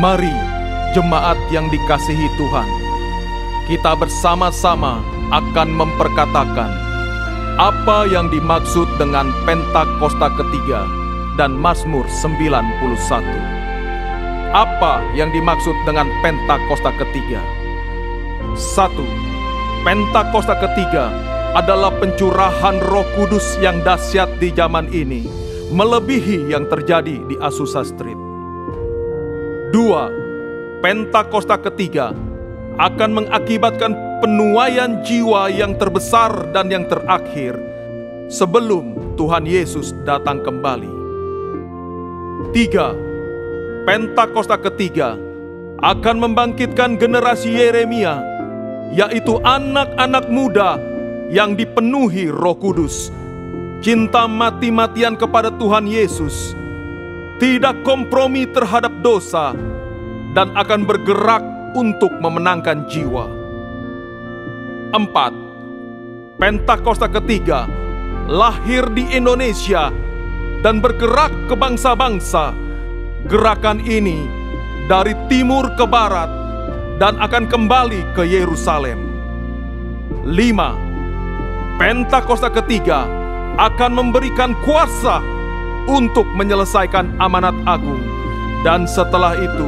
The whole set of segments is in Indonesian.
Mari, jemaat yang dikasihi Tuhan, kita bersama-sama akan memperkatakan apa yang dimaksud dengan Pentakosta ketiga dan Mazmur 91. Apa yang dimaksud dengan Pentakosta ketiga? 1. Pentakosta ketiga adalah pencurahan Roh Kudus yang dahsyat di zaman ini, melebihi yang terjadi di Azusa Street. 2. Pentakosta ketiga akan mengakibatkan penuaian jiwa yang terbesar dan yang terakhir sebelum Tuhan Yesus datang kembali. 3. Pentakosta ketiga akan membangkitkan generasi Yeremia, yaitu anak-anak muda yang dipenuhi Roh Kudus, cinta mati-matian kepada Tuhan Yesus, tidak kompromi terhadap dosa, dan akan bergerak untuk memenangkan jiwa. 4. Pentakosta ketiga lahir di Indonesia dan bergerak ke bangsa-bangsa. Gerakan ini dari timur ke barat dan akan kembali ke Yerusalem. 5. Pentakosta ketiga akan memberikan kuasa untuk menyelesaikan amanat agung, dan setelah itu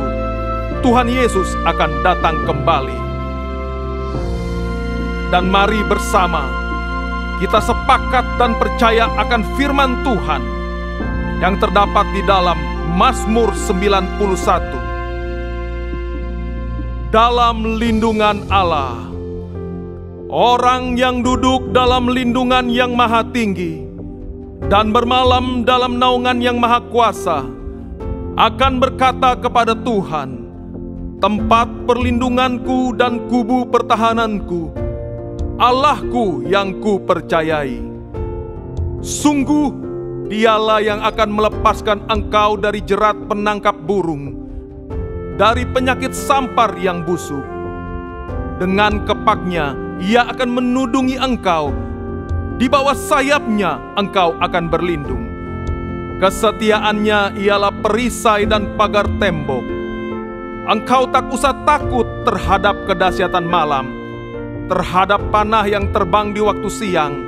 Tuhan Yesus akan datang kembali. Dan mari bersama kita sepakat dan percaya akan firman Tuhan yang terdapat di dalam Mazmur 91. Dalam lindungan Allah, orang yang duduk dalam lindungan yang maha tinggi dan bermalam dalam naungan yang maha kuasa akan berkata kepada Tuhan, tempat perlindunganku dan kubu pertahananku, Allahku yang ku percayai. Sungguh Dialah yang akan melepaskan engkau dari jerat penangkap burung, dari penyakit sampar yang busuk. Dengan kepaknya Ia akan menudungi engkau, di bawah sayapnya engkau akan berlindung. Kesetiaannya ialah perisai dan pagar tembok. Engkau tak usah takut terhadap kedahsyatan malam, terhadap panah yang terbang di waktu siang,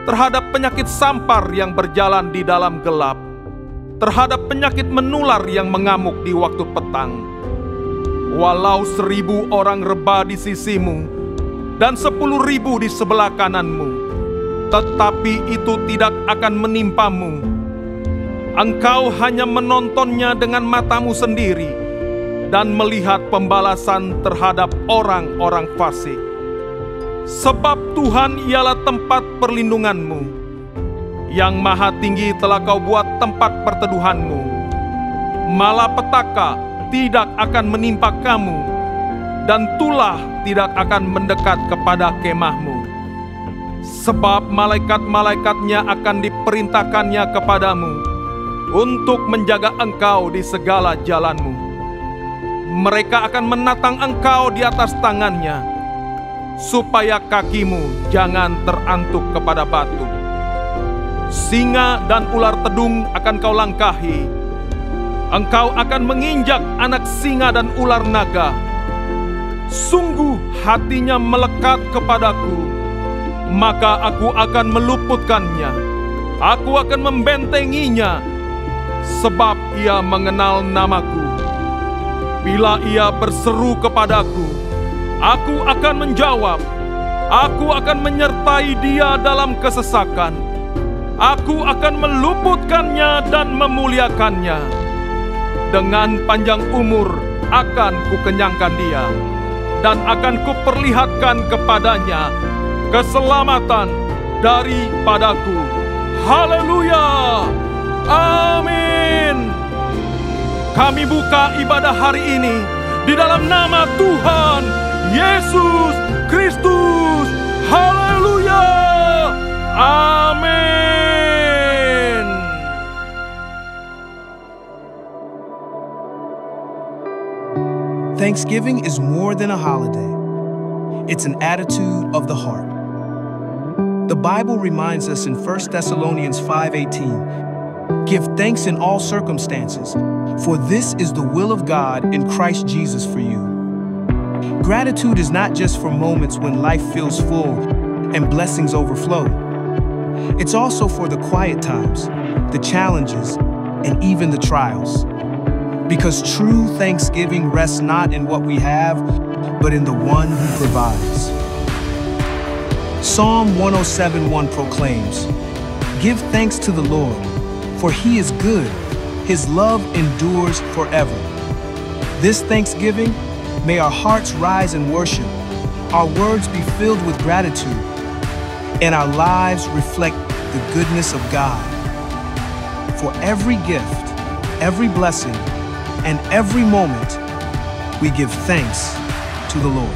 terhadap penyakit sampar yang berjalan di dalam gelap, terhadap penyakit menular yang mengamuk di waktu petang. Walau 1000 orang rebah di sisimu dan 10.000 di sebelah kananmu, tetapi itu tidak akan menimpamu. Engkau hanya menontonnya dengan matamu sendiri dan melihat pembalasan terhadap orang-orang fasik. Sebab Tuhan ialah tempat perlindunganmu, yang maha tinggi telah kau buat tempat perteduhanmu. Malapetaka tidak akan menimpa kamu, dan tulah tidak akan mendekat kepada kemahmu. Sebab malaikat-malaikatnya akan diperintahkannya kepadamu untuk menjaga engkau di segala jalanmu. Mereka akan menatang engkau di atas tangannya, supaya kakimu jangan terantuk kepada batu. Singa dan ular tedung akan kau langkahi. Engkau akan menginjak anak singa dan ular naga. Sungguh hatinya melekat kepadaku, maka aku akan meluputkannya. Aku akan membentenginya, sebab ia mengenal namaku. Bila ia berseru kepadaku, aku akan menjawab. Aku akan menyertai dia dalam kesesakan. Aku akan meluputkannya dan memuliakannya. Dengan panjang umur akan kukenyangkan dia, dan akan kuperlihatkan kepadanya keselamatan daripadaku. Haleluya! Amin. Kami buka ibadah hari ini di dalam nama Tuhan Yesus Kristus. Haleluya! Amin. Thanksgiving is more than a holiday. It's an attitude of the heart. The Bible reminds us in 1 Thessalonians 5:18, "Give thanks in all circumstances, For this is the will of God in Christ Jesus for you. Gratitude is not just for moments when life feels full and blessings overflow. It's also for the quiet times, the challenges, and even the trials. Because true thanksgiving rests not in what we have, but in the one who provides. Psalm 107:1 proclaims, "Give thanks to the Lord, for he is good. His love endures forever." This Thanksgiving, may our hearts rise in worship, our words be filled with gratitude, and our lives reflect the goodness of God. For every gift, every blessing, and every moment, we give thanks to the Lord.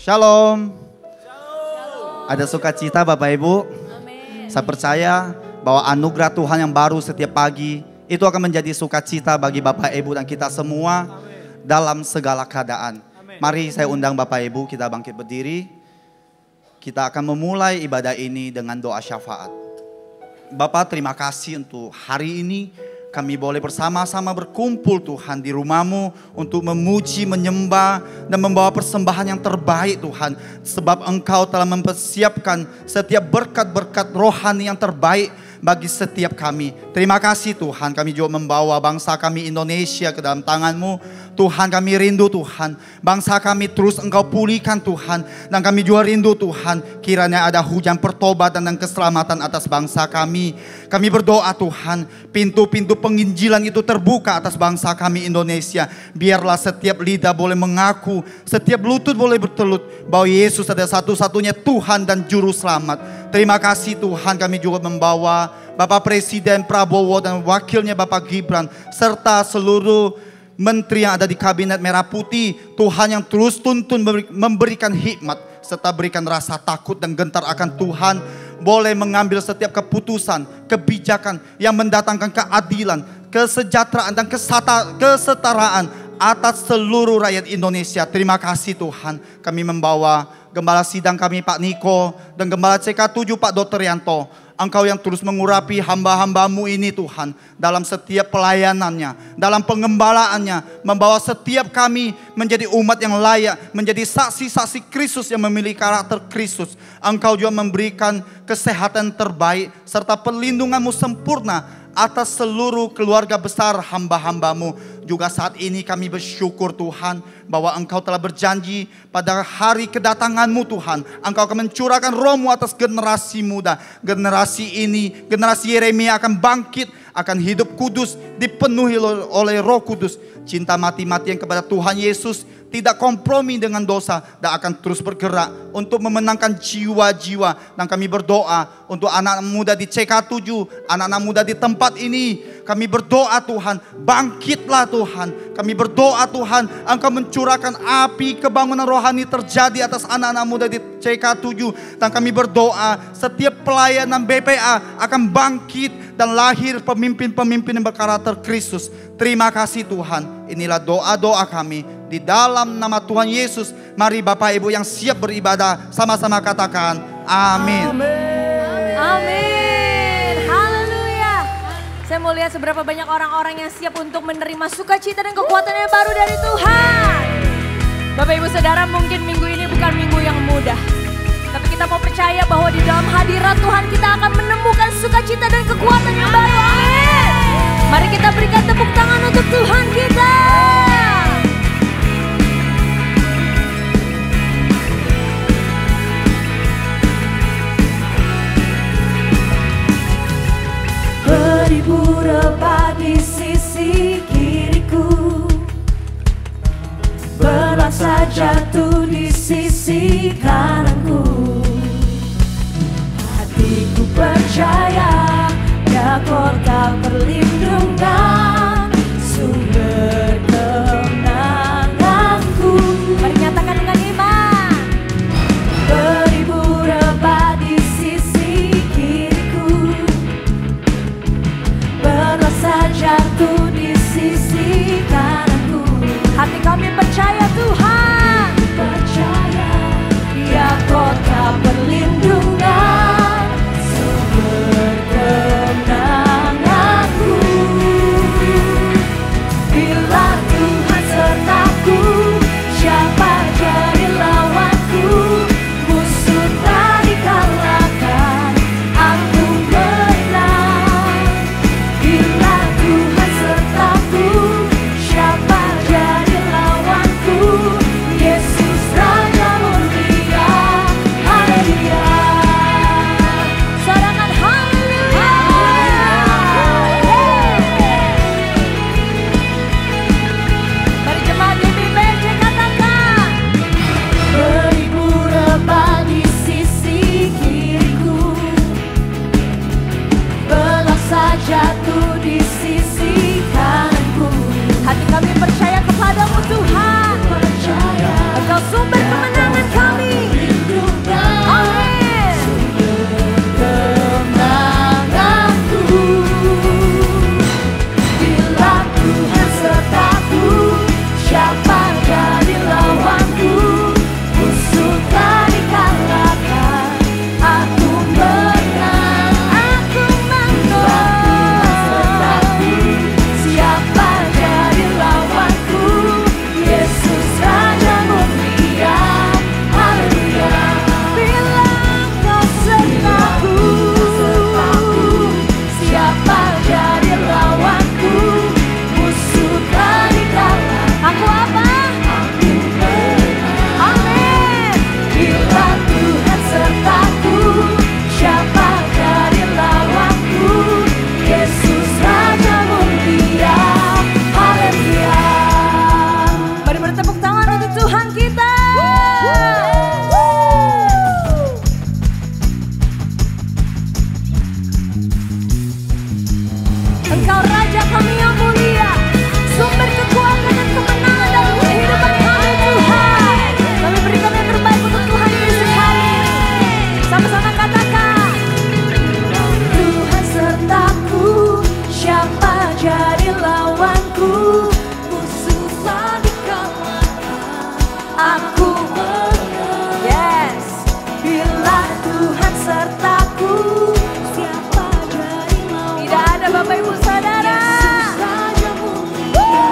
Shalom. Ada sukacita Bapak Ibu. Amin. Saya percaya bahwa anugerah Tuhan yang baru setiap pagi itu akan menjadi sukacita bagi Bapak Ibu dan kita semua dalam segala keadaan. Mari saya undang Bapak Ibu, kita bangkit berdiri. Kita akan memulai ibadah ini dengan doa syafaat. Bapak, terima kasih untuk hari ini. Kami boleh bersama-sama berkumpul Tuhan di rumah-Mu untuk memuji, menyembah, dan membawa persembahan yang terbaik Tuhan. Sebab Engkau telah mempersiapkan setiap berkat-berkat rohani yang terbaik bagi setiap kami. Terima kasih Tuhan, kami juga membawa bangsa kami Indonesia ke dalam tangan-Mu. Tuhan, kami rindu Tuhan, bangsa kami terus Engkau pulihkan Tuhan. Dan kami juga rindu Tuhan, kiranya ada hujan pertobatan dan keselamatan atas bangsa kami. Kami berdoa Tuhan, pintu-pintu penginjilan itu terbuka atas bangsa kami Indonesia. Biarlah setiap lidah boleh mengaku, setiap lutut boleh bertelut bahwa Yesus adalah satu-satunya Tuhan dan Juru Selamat. Terima kasih Tuhan, kami juga membawa Bapak Presiden Prabowo dan wakilnya Bapak Gibran, serta seluruh menteri yang ada di kabinet merah putih. Tuhan yang terus tuntun memberikan hikmat, serta berikan rasa takut dan gentar akan Tuhan. Boleh mengambil setiap keputusan, kebijakan yang mendatangkan keadilan, kesejahteraan dan kesetaraan atas seluruh rakyat Indonesia. Terima kasih Tuhan. Kami membawa Gembala Sidang kami Pak Niko dan Gembala CK7 Pak Dr. Yanto. Engkau yang terus mengurapi hamba-hamba-Mu ini Tuhan, dalam setiap pelayanannya, dalam pengembalaannya, membawa setiap kami menjadi umat yang layak, menjadi saksi-saksi Kristus yang memiliki karakter Kristus. Engkau juga memberikan kesehatan terbaik serta perlindungan-Mu sempurna atas seluruh keluarga besar hamba-hamba-Mu. Juga saat ini kami bersyukur Tuhan bahwa Engkau telah berjanji pada hari kedatangan-Mu Tuhan, Engkau akan mencurahkan Roh-Mu atas generasi muda. Generasi ini, generasi Yeremia akan bangkit, akan hidup kudus, dipenuhi oleh Roh Kudus. Cinta mati-matian kepada Tuhan Yesus tidak kompromi dengan dosa, dan akan terus bergerak untuk memenangkan jiwa-jiwa. Dan kami berdoa untuk anak muda di CK7, anak-anak muda di tempat ini. Kami berdoa Tuhan, bangkitlah Tuhan. Kami berdoa Tuhan, Engkau mencurahkan api kebangunan rohani terjadi atas anak-anak muda di CK7. Dan kami berdoa setiap pelayanan BPA akan bangkit dan lahir pemimpin-pemimpin yang berkarakter Kristus. Terima kasih Tuhan. Inilah doa-doa kami di dalam nama Tuhan Yesus. Mari Bapak Ibu yang siap beribadah sama-sama katakan amin. Amin. Haleluya. Saya mau lihat seberapa banyak orang-orang yang siap untuk menerima sukacita dan kekuatan yang baru dari Tuhan. Bapak Ibu Saudara, mungkin minggu ini bukan minggu yang mudah, tapi kita mau percaya bahwa di dalam hadirat Tuhan kita akan menemukan sukacita dan kekuatan yang baru. Amin. Mari kita berikan tepuk tangan untuk Tuhan kita. Beribu rebah di sisi kiriku, berasa jatuh di sisi kananku. Hatiku percaya ya kota perlindungan, sumber kemenanganku. Mari nyatakan dengan iman. Beribu rebah di sisi kiriku, berasa jatuh di sisi kananku. Hati kami percaya Tuhan, Percaya ya kota perlindungan, sumber kemenanganku. Bila Tuhan sertaku, siapa jadi lawanku? Musuh tak dikalahkan, aku menang. Bila Tuhan sertaku, siapa jadi lawanku? Yesus Raja Mulia, haleluya. sorangan haleluya. Mari jemaat GBBC katakan. Beribu rebah di sisi kiriku, berasa jatuh di sisi kananku. Hati kami percaya kepadamu Tuhan. Percaya Engkau sumber kemenangan kami. Amin. kemenanganku. Bila Tuhan sertaku, siapa jadi lawanku? Musuh tak dikalahkan, aku menang. Aku Bila Tuhan sertaku, siapa jadi lawanku? Yesus Raja Mulia, haleluya. Bila Engkau sertaku, siapa jadi lawanku? Musuh tak dikalahkan, aku apa? aku menang. Amin. Bila Tuhan sertaku, siapa jadi lawanku? Yesus Raja Mulia, haleluya. Mari bertepuk tangan untuk Tuhan kita. Engkau Raja kami yang mulia, sumber kekuatan dan kemenangan dalam kehidupan kami Tuhan. Kami berikan yang terbaik untuk Tuhan Yesus hari ini. Sama-sama katakan. Tuhan sertaku, siapa jadi lawanku? Musuh tak dikalahkan, aku menang. Yes. Bila Tuhan sertaku, siapa jadi lawanku? Tidak ada Bapak Ibu Saudara. Yesus Raja Mulia,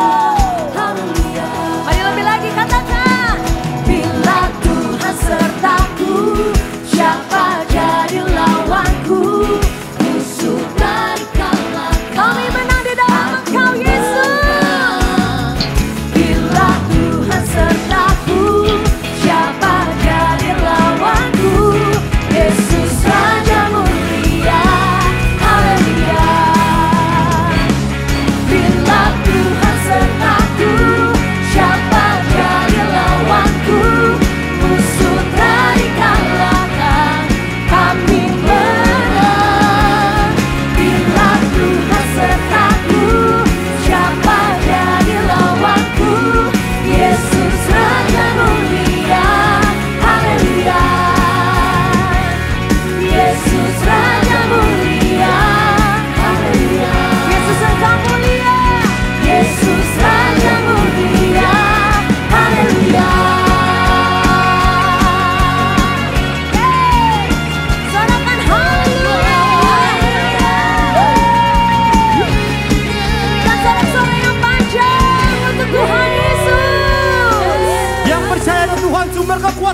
haleluya. Mari lebih lagi katakan. Bila Tuhan sertaku, siapa jadi lawanku? Musuh tak dikalahkan, Kami menang di dalam Engkau Yesus. bila Tuhan sertaku, siapa jadi lawanku? Yesus Raja Mulia, haleluya.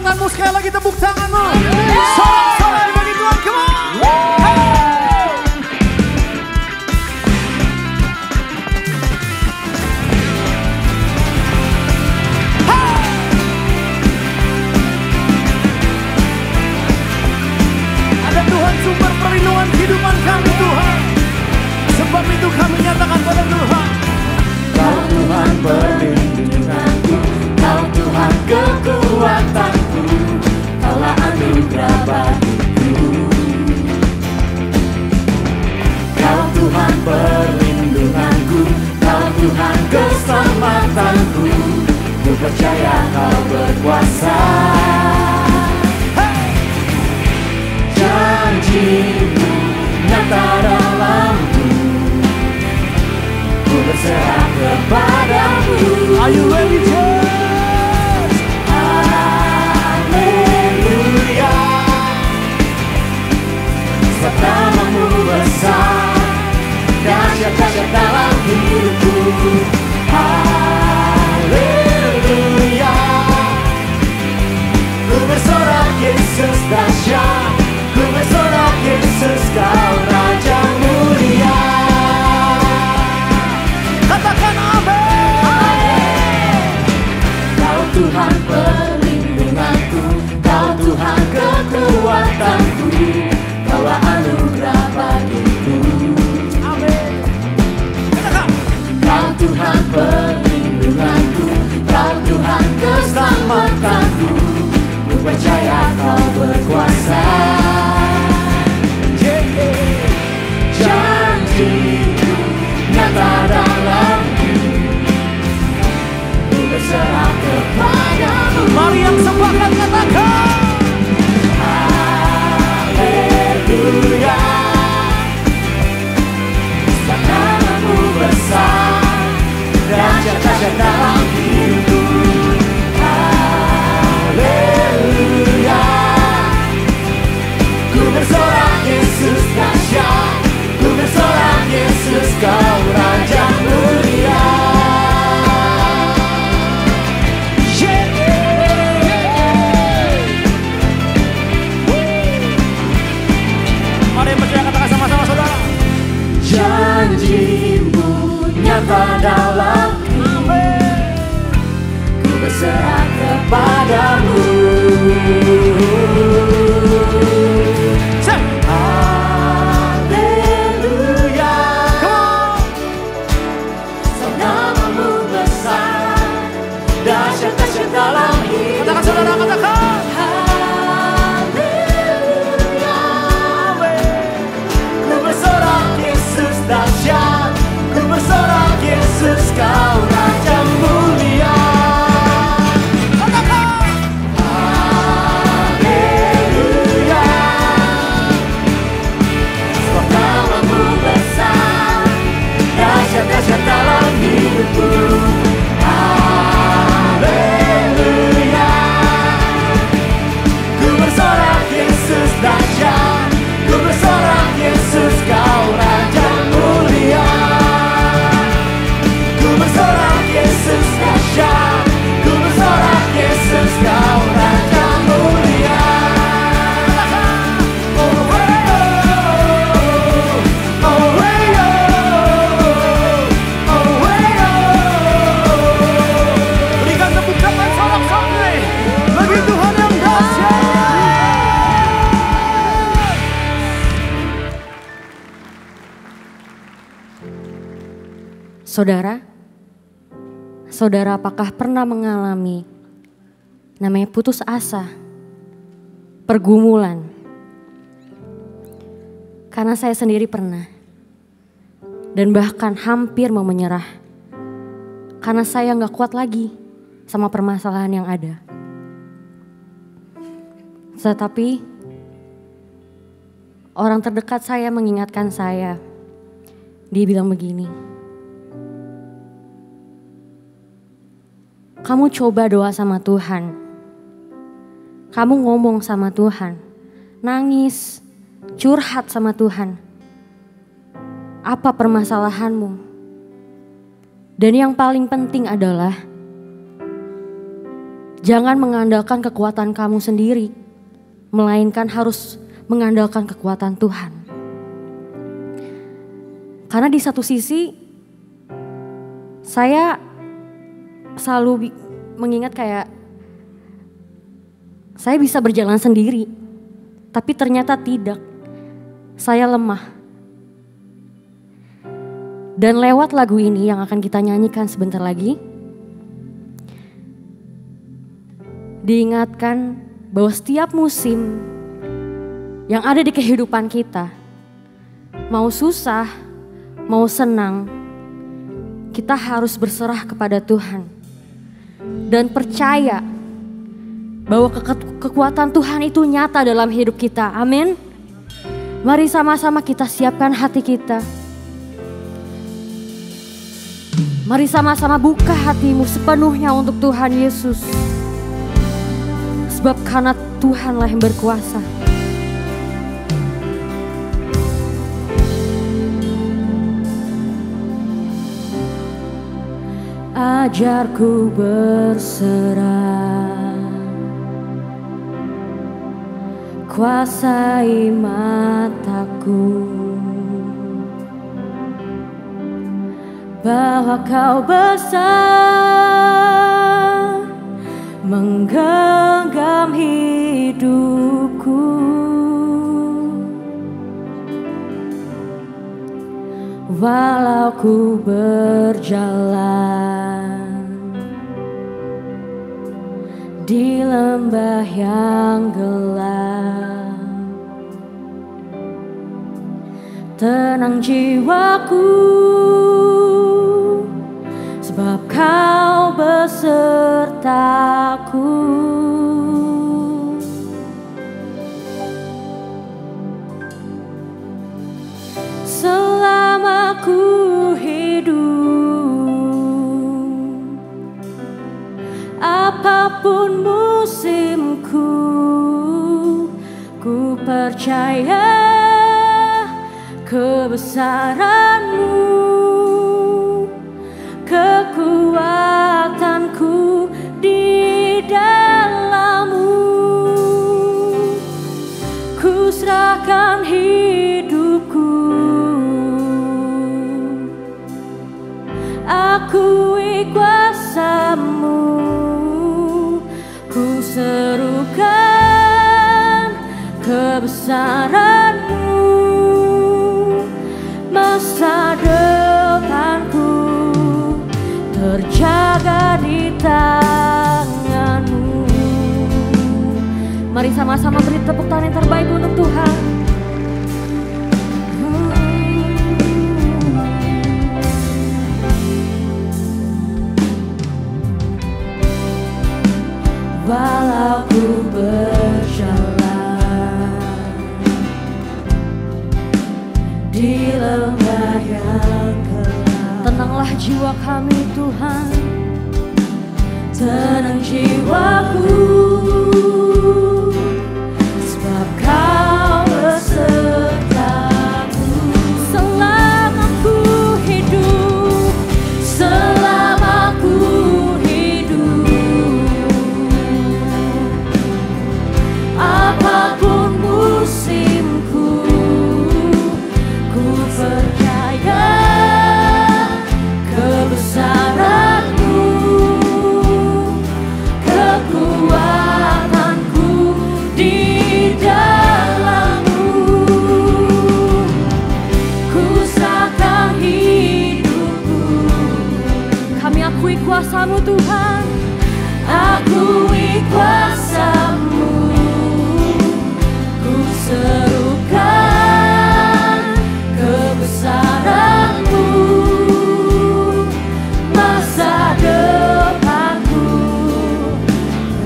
kekuatanmu, sekali lagi tepuk tanganmu. Sorak-sorai bagi Tuhan, come on. Ada Tuhan sumber perlindungan kehidupan kami Tuhan. Sebab itu kami nyatakan pada Tuhan, Kau Tuhan perlindunganku, Kau Tuhan kekuatanku, Kaulah anugerah bagiku. Kau Tuhan perlindunganku, Kau Tuhan keselamatanku, ku percaya Kau berkuasa. Janji-Mu nyata dalamku, ku berserah kepadamu. are you ready, church? Haleluya, sebab nama-Mu besar, dahsyat-dahsyat dalam hidupku. Haleluya, ku bersorak Yesus dahsyat, ku bersorak Yesus Kau Raja mulia. Katakan amin. Kau Tuhan perlindunganku, Kau Tuhan kekuatanku, Kaulah anugerah bagiku. Amin. Kau Tuhan perlindunganku, Kau Tuhan keselamatanku, ku percaya Kau berkuasa. Janji-Mu nyata dalamku, ku berserah kepadamu. Mari yang sepakat katakan, Haleluya, sebab nama-Mu besar, dahsyat-dahsyat dalam hidupku. Haleluya, ku bersorak Yesus dahsyat, ku bersorak Yesus Kau Raja mulia. mari yang percaya katakan sama-sama saudara. Janji-Mu nyata dalamku, ku berserah kepadamu. Haleluya, sebab nama-Mu besar, dahsyat-dahsyat dalam hidupku. Katakan saudara, katakan. Haleluya, ku bersorak Yesus dahsyat, ku bersorak Yesus Kau Raja mulia. Haleluya, sebab nama-Mu besar, dahsyat-dahsyat dalam hidupku. Haleluya, ku bersorak Yesus dahsyat, ku bersorak Yesus Kau Raja mulia. Ku bersorak Yesus dahsyat, ku bersorak Yesus Kau Raja mulia. Oh, hey, oh, oh, hey, oh, oh, hey, oh. Berikan tepuk tangan sorak-sorai bagi Tuhan yang dahsyat. Saudara, apakah pernah mengalami namanya putus asa, pergumulan? Karena saya sendiri pernah, dan bahkan hampir mau menyerah, karena saya gak kuat lagi sama permasalahan yang ada. Tetapi orang terdekat saya mengingatkan saya, dia bilang begini, kamu coba doa sama Tuhan. Kamu ngomong sama Tuhan. Nangis, curhat sama Tuhan. Apa permasalahanmu? Dan yang paling penting adalah Jangan mengandalkan kekuatan kamu sendiri, melainkan harus mengandalkan kekuatan Tuhan. Karena di satu sisi saya selalu mengingat kayak saya bisa berjalan sendiri, tapi ternyata tidak. Saya lemah. Dan lewat lagu ini yang akan kita nyanyikan sebentar lagi, diingatkan bahwa setiap musim yang ada di kehidupan kita, mau susah, mau senang, kita harus berserah kepada Tuhan. Dan percaya bahwa kekuatan Tuhan itu nyata dalam hidup kita. Amin. Mari sama-sama kita siapkan hati kita. Mari sama-sama buka hatimu sepenuhnya untuk Tuhan Yesus. Sebab karena Tuhanlah yang berkuasa. Ajarku berserah, kuasai mataku, bahwa Kau besar menggenggam hidupku. Walau ku berjalan di lembah yang gelap, tenang jiwaku, sebab Kau besertaku. Selama ku hidup, apapun musimku, ku percaya kebesaran-Mu, kekuatanku di dalam-Mu. Ku serahkan hidupku, akui kuasa-Mu, ku serukan kebesaran-Mu. Masa depanku terjaga di tangan-Mu. Mari sama-sama beri tepuk tangan yang terbaik untuk Tuhan. Walau ku berjalan di lembah yang gelap, tenanglah jiwa kami Tuhan, tenang jiwaku, sebab Kau besertaku. Selama ku hidup, selama ku apapun musimku, ku percaya kebesaran-Mu, kekuatanku di dalam-Mu. Ku serahkan hidupku, kami akui kuasa-Mu Tuhan, akui kuasa-Mu. Serukan kebesaran-Mu, masa depanku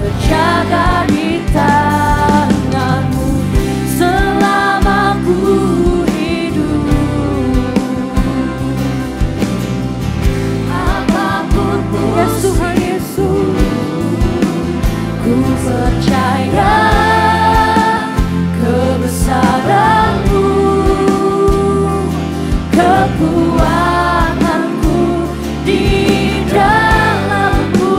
terjaga di tangan-Mu. Selama ku hidup, apapun Yesus, Tuhan Yesus, ku percaya kebesaran-Mu, kekuatanku di dalam-Mu.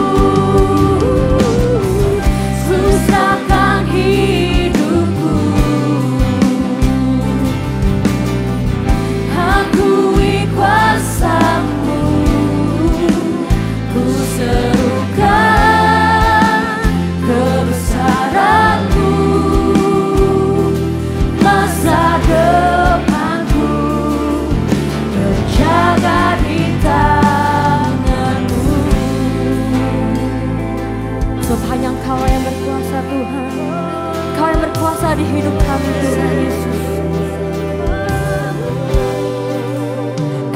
berkuasa di hidup kami Tuhan Yesus.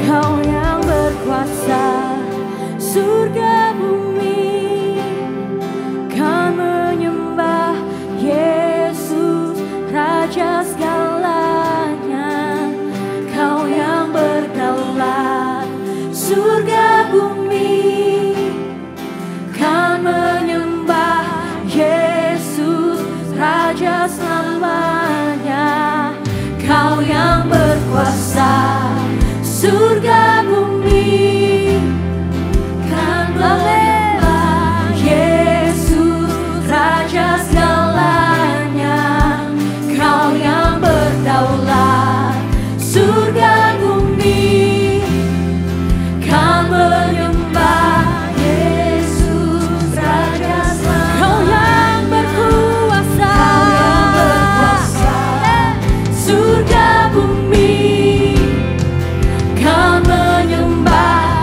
Kau yang berkuasa, surga bumi kan menyembah Yesus, Raja segalanya. Kau yang berdaulat, surga bumi kan menyembah Yesus, Raja selamanya. Kau yang berkuasa, surga bumi kan menyembah Yesus, Raja segalanya. Kau yang berdaulat, surga bumi kan menyembah Yesus, Raja selamanya. Kau yang berkuasa, surga bumi kan menyembah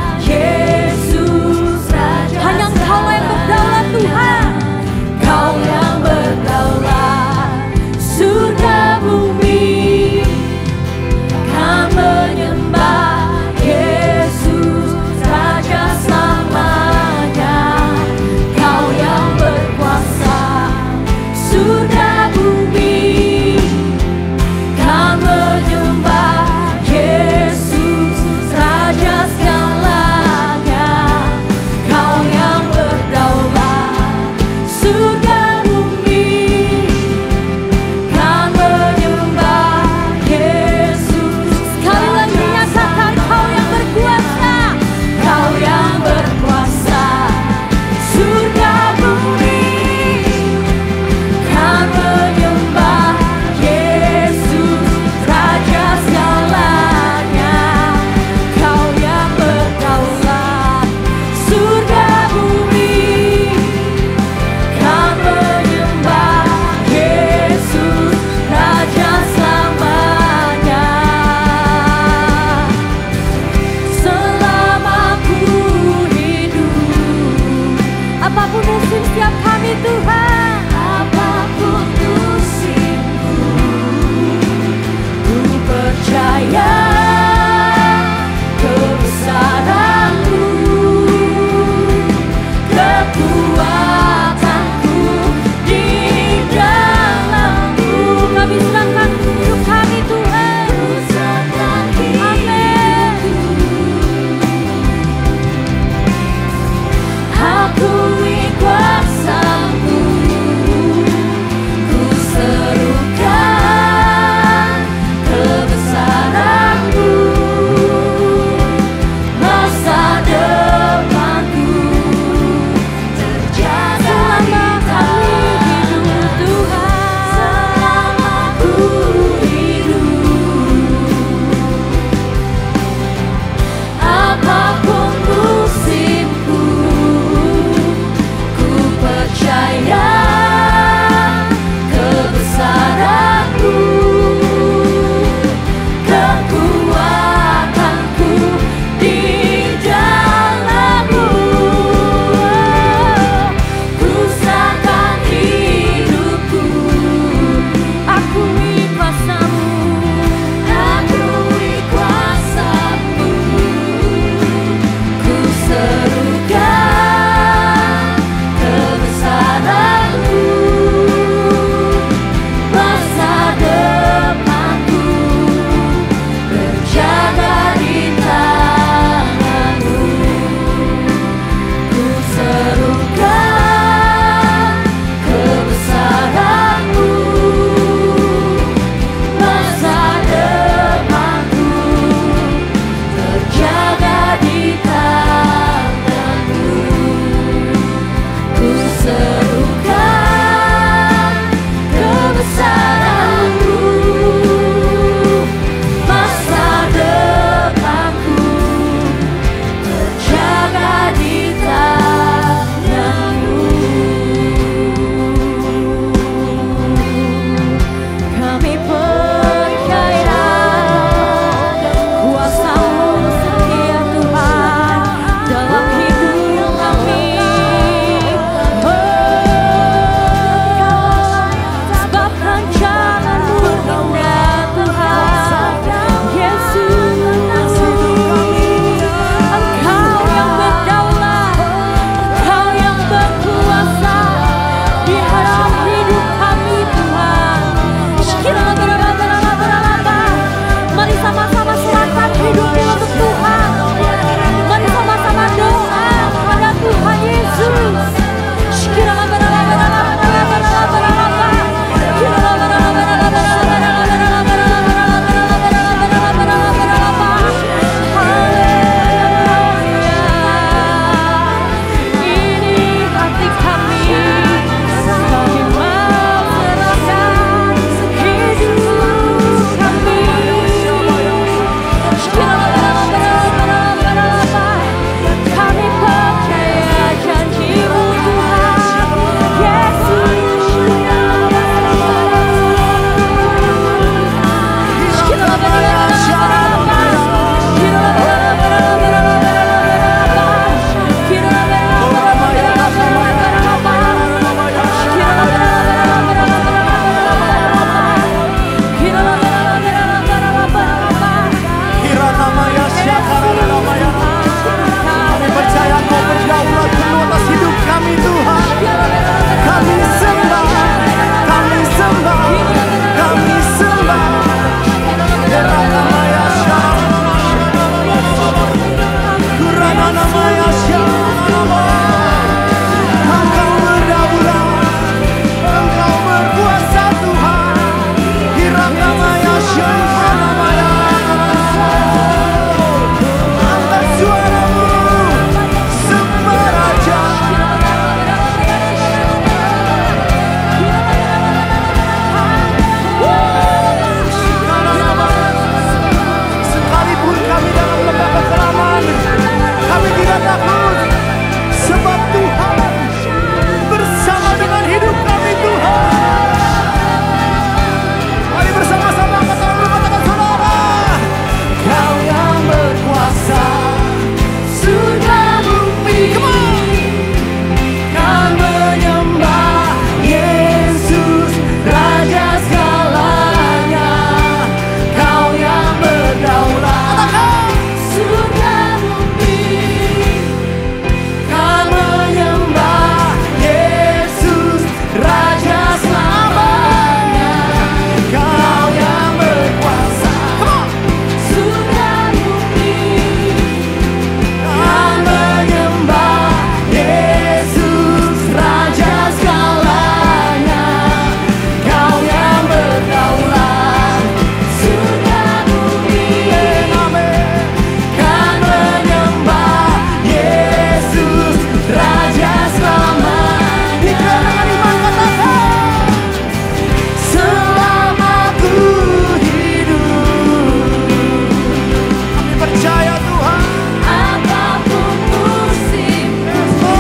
Tuhan. Apapun musimku, ku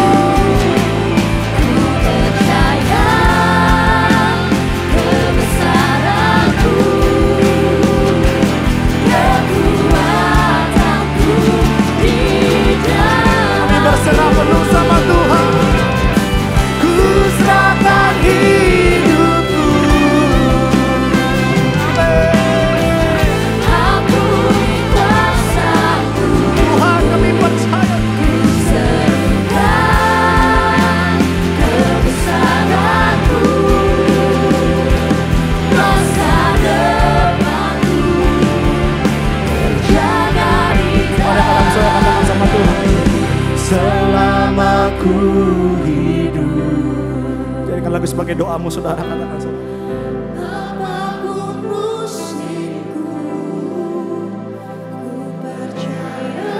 percaya kebesaran-Mu, kekuatan-Ku di dalam. Kami berserah penuh sama Tuhan. Ku serahkan hidupku. Akui kuasa-Mu, Tuhan, kami percaya. ku serukan kebesaran-Mu, masa depanku terjaga di dalam. Katakan sama Tuhan. Selama ku hidup. Jadikan lagu sebagai doamu, saudara. Katakan sama. Apapun musimku, ku percaya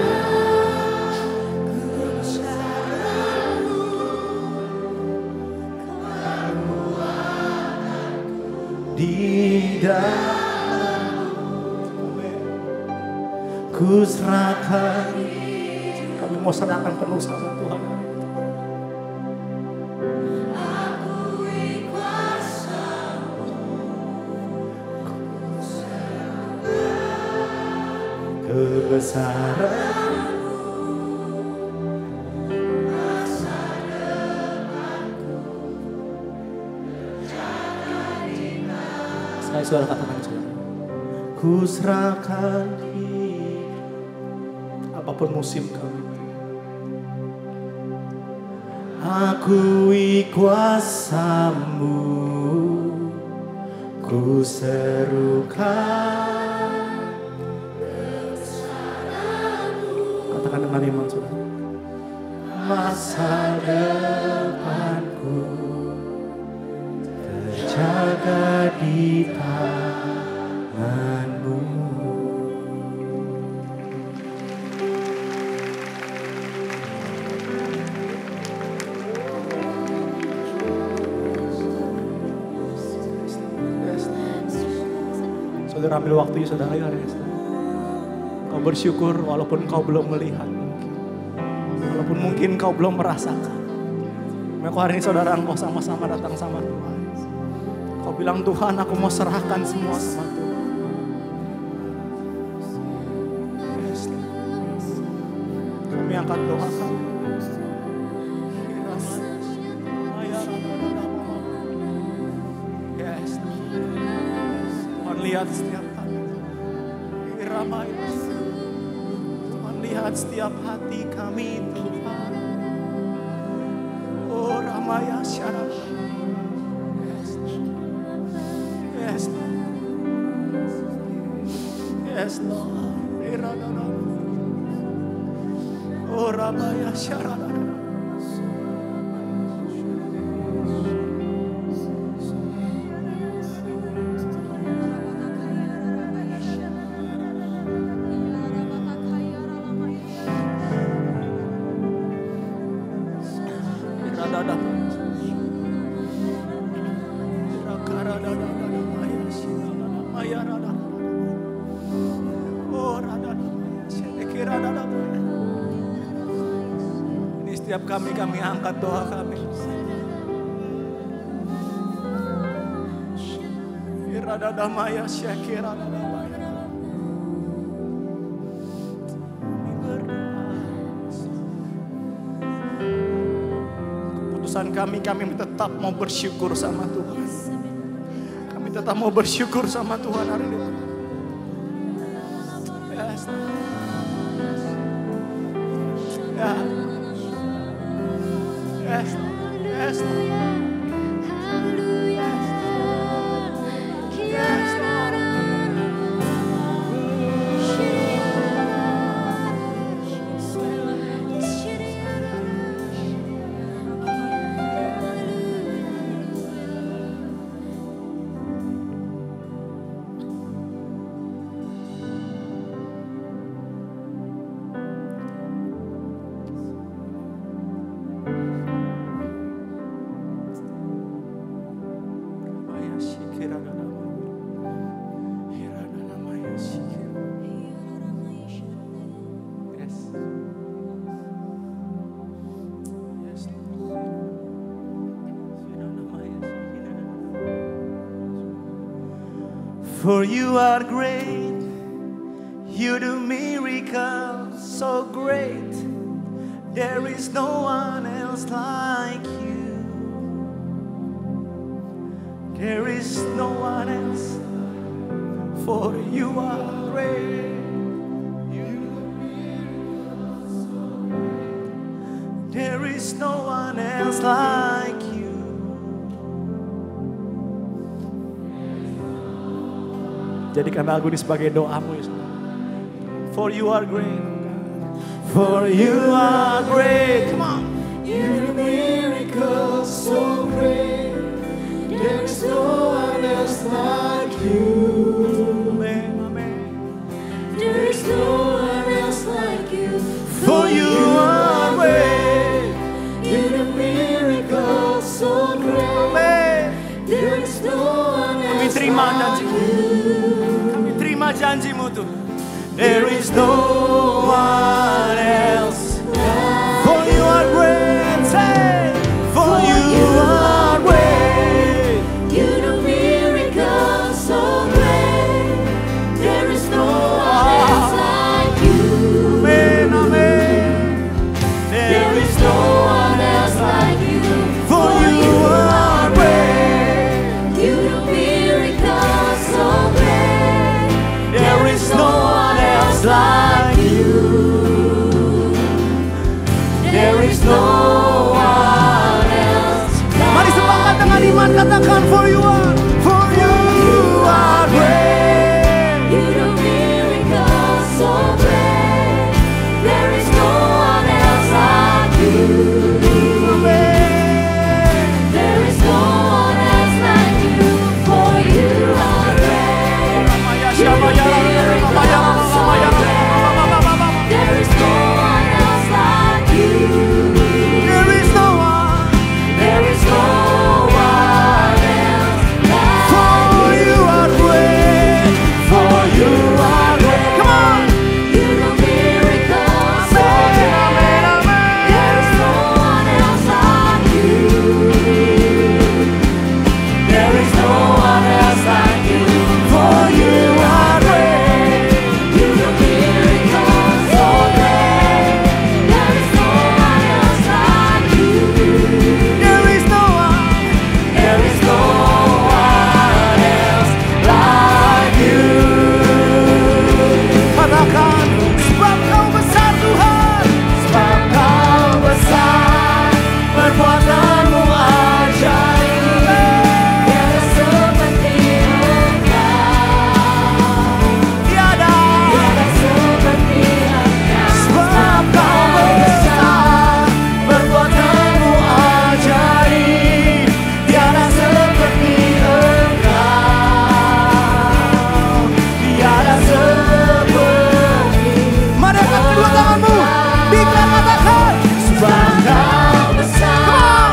kebesaran-Mu, Di dalam ku serahkan. Kami mau serahkan penuh sama Tuhan. akui kuasa-Mu, Kebesaran. Sekali suara katakan saudara. Ku serahkan hidup. Apapun musim kami, akui kuasa-Mu, ku serukan. Katakan dengan iman saudara. Masa depanku terjaga di tangan-Mu. Saudara ambil waktu saudara ya. Kau bersyukur walaupun kau belum melihat mungkin. Walaupun mungkin kau belum merasakan. Maka hari ini saudara engkau sama-sama datang sama Tuhan. Kau bilang Tuhan aku mau serahkan semua sama Tuhan. Kami angkat doa kami. Yes. Tuhan lihat setiap hati. Tuhan lihat setiap hati kami Tuhan. Oh Ramaya Syarab. Yes. Yes Lord. Oh Ramaya Syarab. Ini setiap kami angkat doa kami. Iradadamaya syakiradadamaya. Keputusan kami tetap mau bersyukur sama Tuhan. Kami tetap mau bersyukur sama Tuhan hari ini. Yes. Ya. Yes. Yes. Yes. For you are great, you do miracles so great. There is no one else like you. There is no one else. For you are great, you do miracles so great. There is no one else like you. Jadikan lagu ini sebagai doamu ya Saudara. For you are great. For you are great. Come on. You do miracles so great. There is no one else like you. Amen, amen. There is no one else like you. For you are great. You do miracles so great. Amen. There is no one Kami else terima like janjimu. you. Kami terima janjimu Tuhan. There is no one else. For you are great. Say, for you are great. You do miracles so great. There is no one else like you. Amen, amen. There is no one else like you. For you are great. You do miracles so great. There is no one else like you. There is no one else. Mari sepakat dengan iman katakan for you are great. You do miracles so great. There is no one else like you. There is no one else like you. For you are great. You do miracles so great. There is no one else like you. There is no one. There is no one else like For you are great. For you are great. Come on. you. Do miracles so great. Amen, amen. There is no one else like you. There is no one else like you. For you are great. You do miracles so great. There is no one else like you. There is no one. There is no one else like you. Katakan, sebab kau besar Tuhan. Sebab kau besar, perbuatanmu ajaib. Tiada seperti Engkau. Tiada. Tiada seperti Engkau. Sebab kau besar, perbuatanmu ajaib. Tiada seperti Engkau. Tiada seperti. Mari angkat kedua tanganmu. Dikatakan, sebab kau besar,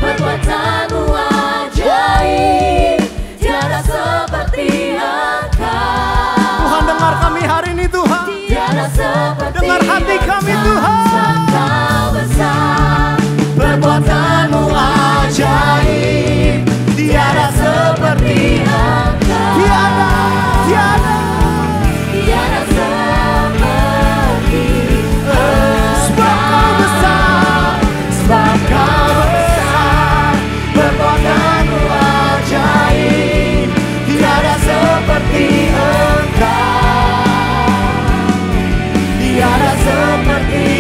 perbuatanmu ajaib. Tiada seperti Engkau. Tuhan dengar kami hari ini Tuhan. Tiada seperti Dengar hati kami Tuhan. Engkau besar, Perbuatanmu ajaib. Tiada seperti Engkau. Tiada, tiada. Tiada seperti Sebab kau besar, sebab kau besar, perbuatanmu ajaib. Tiada seperti Engkau, tiada seperti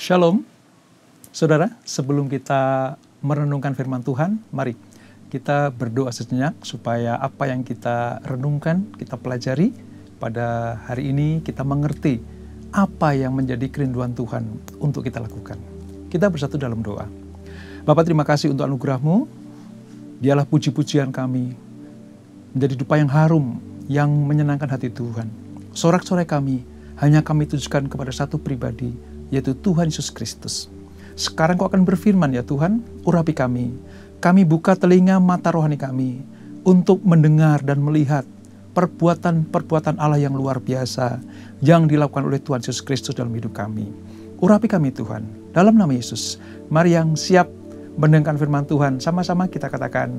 Shalom, saudara. Sebelum kita merenungkan firman Tuhan, mari kita berdoa sejenak supaya apa yang kita renungkan, kita pelajari pada hari ini, kita mengerti apa yang menjadi kerinduan Tuhan untuk kita lakukan. Kita bersatu dalam doa. Bapa, terima kasih untuk anugerah-Mu. Dialah puji-pujian kami, menjadi dupa yang harum, yang menyenangkan hati Tuhan. Sorak-sorai kami, hanya kami tujukan kepada satu pribadi, yaitu Tuhan Yesus Kristus. Sekarang Kau akan berfirman ya Tuhan, urapi kami. Kami buka telinga mata rohani kami untuk mendengar dan melihat perbuatan-perbuatan Allah yang luar biasa yang dilakukan oleh Tuhan Yesus Kristus dalam hidup kami. Urapi kami Tuhan, dalam nama Yesus. Mari yang siap mendengarkan firman Tuhan, sama-sama kita katakan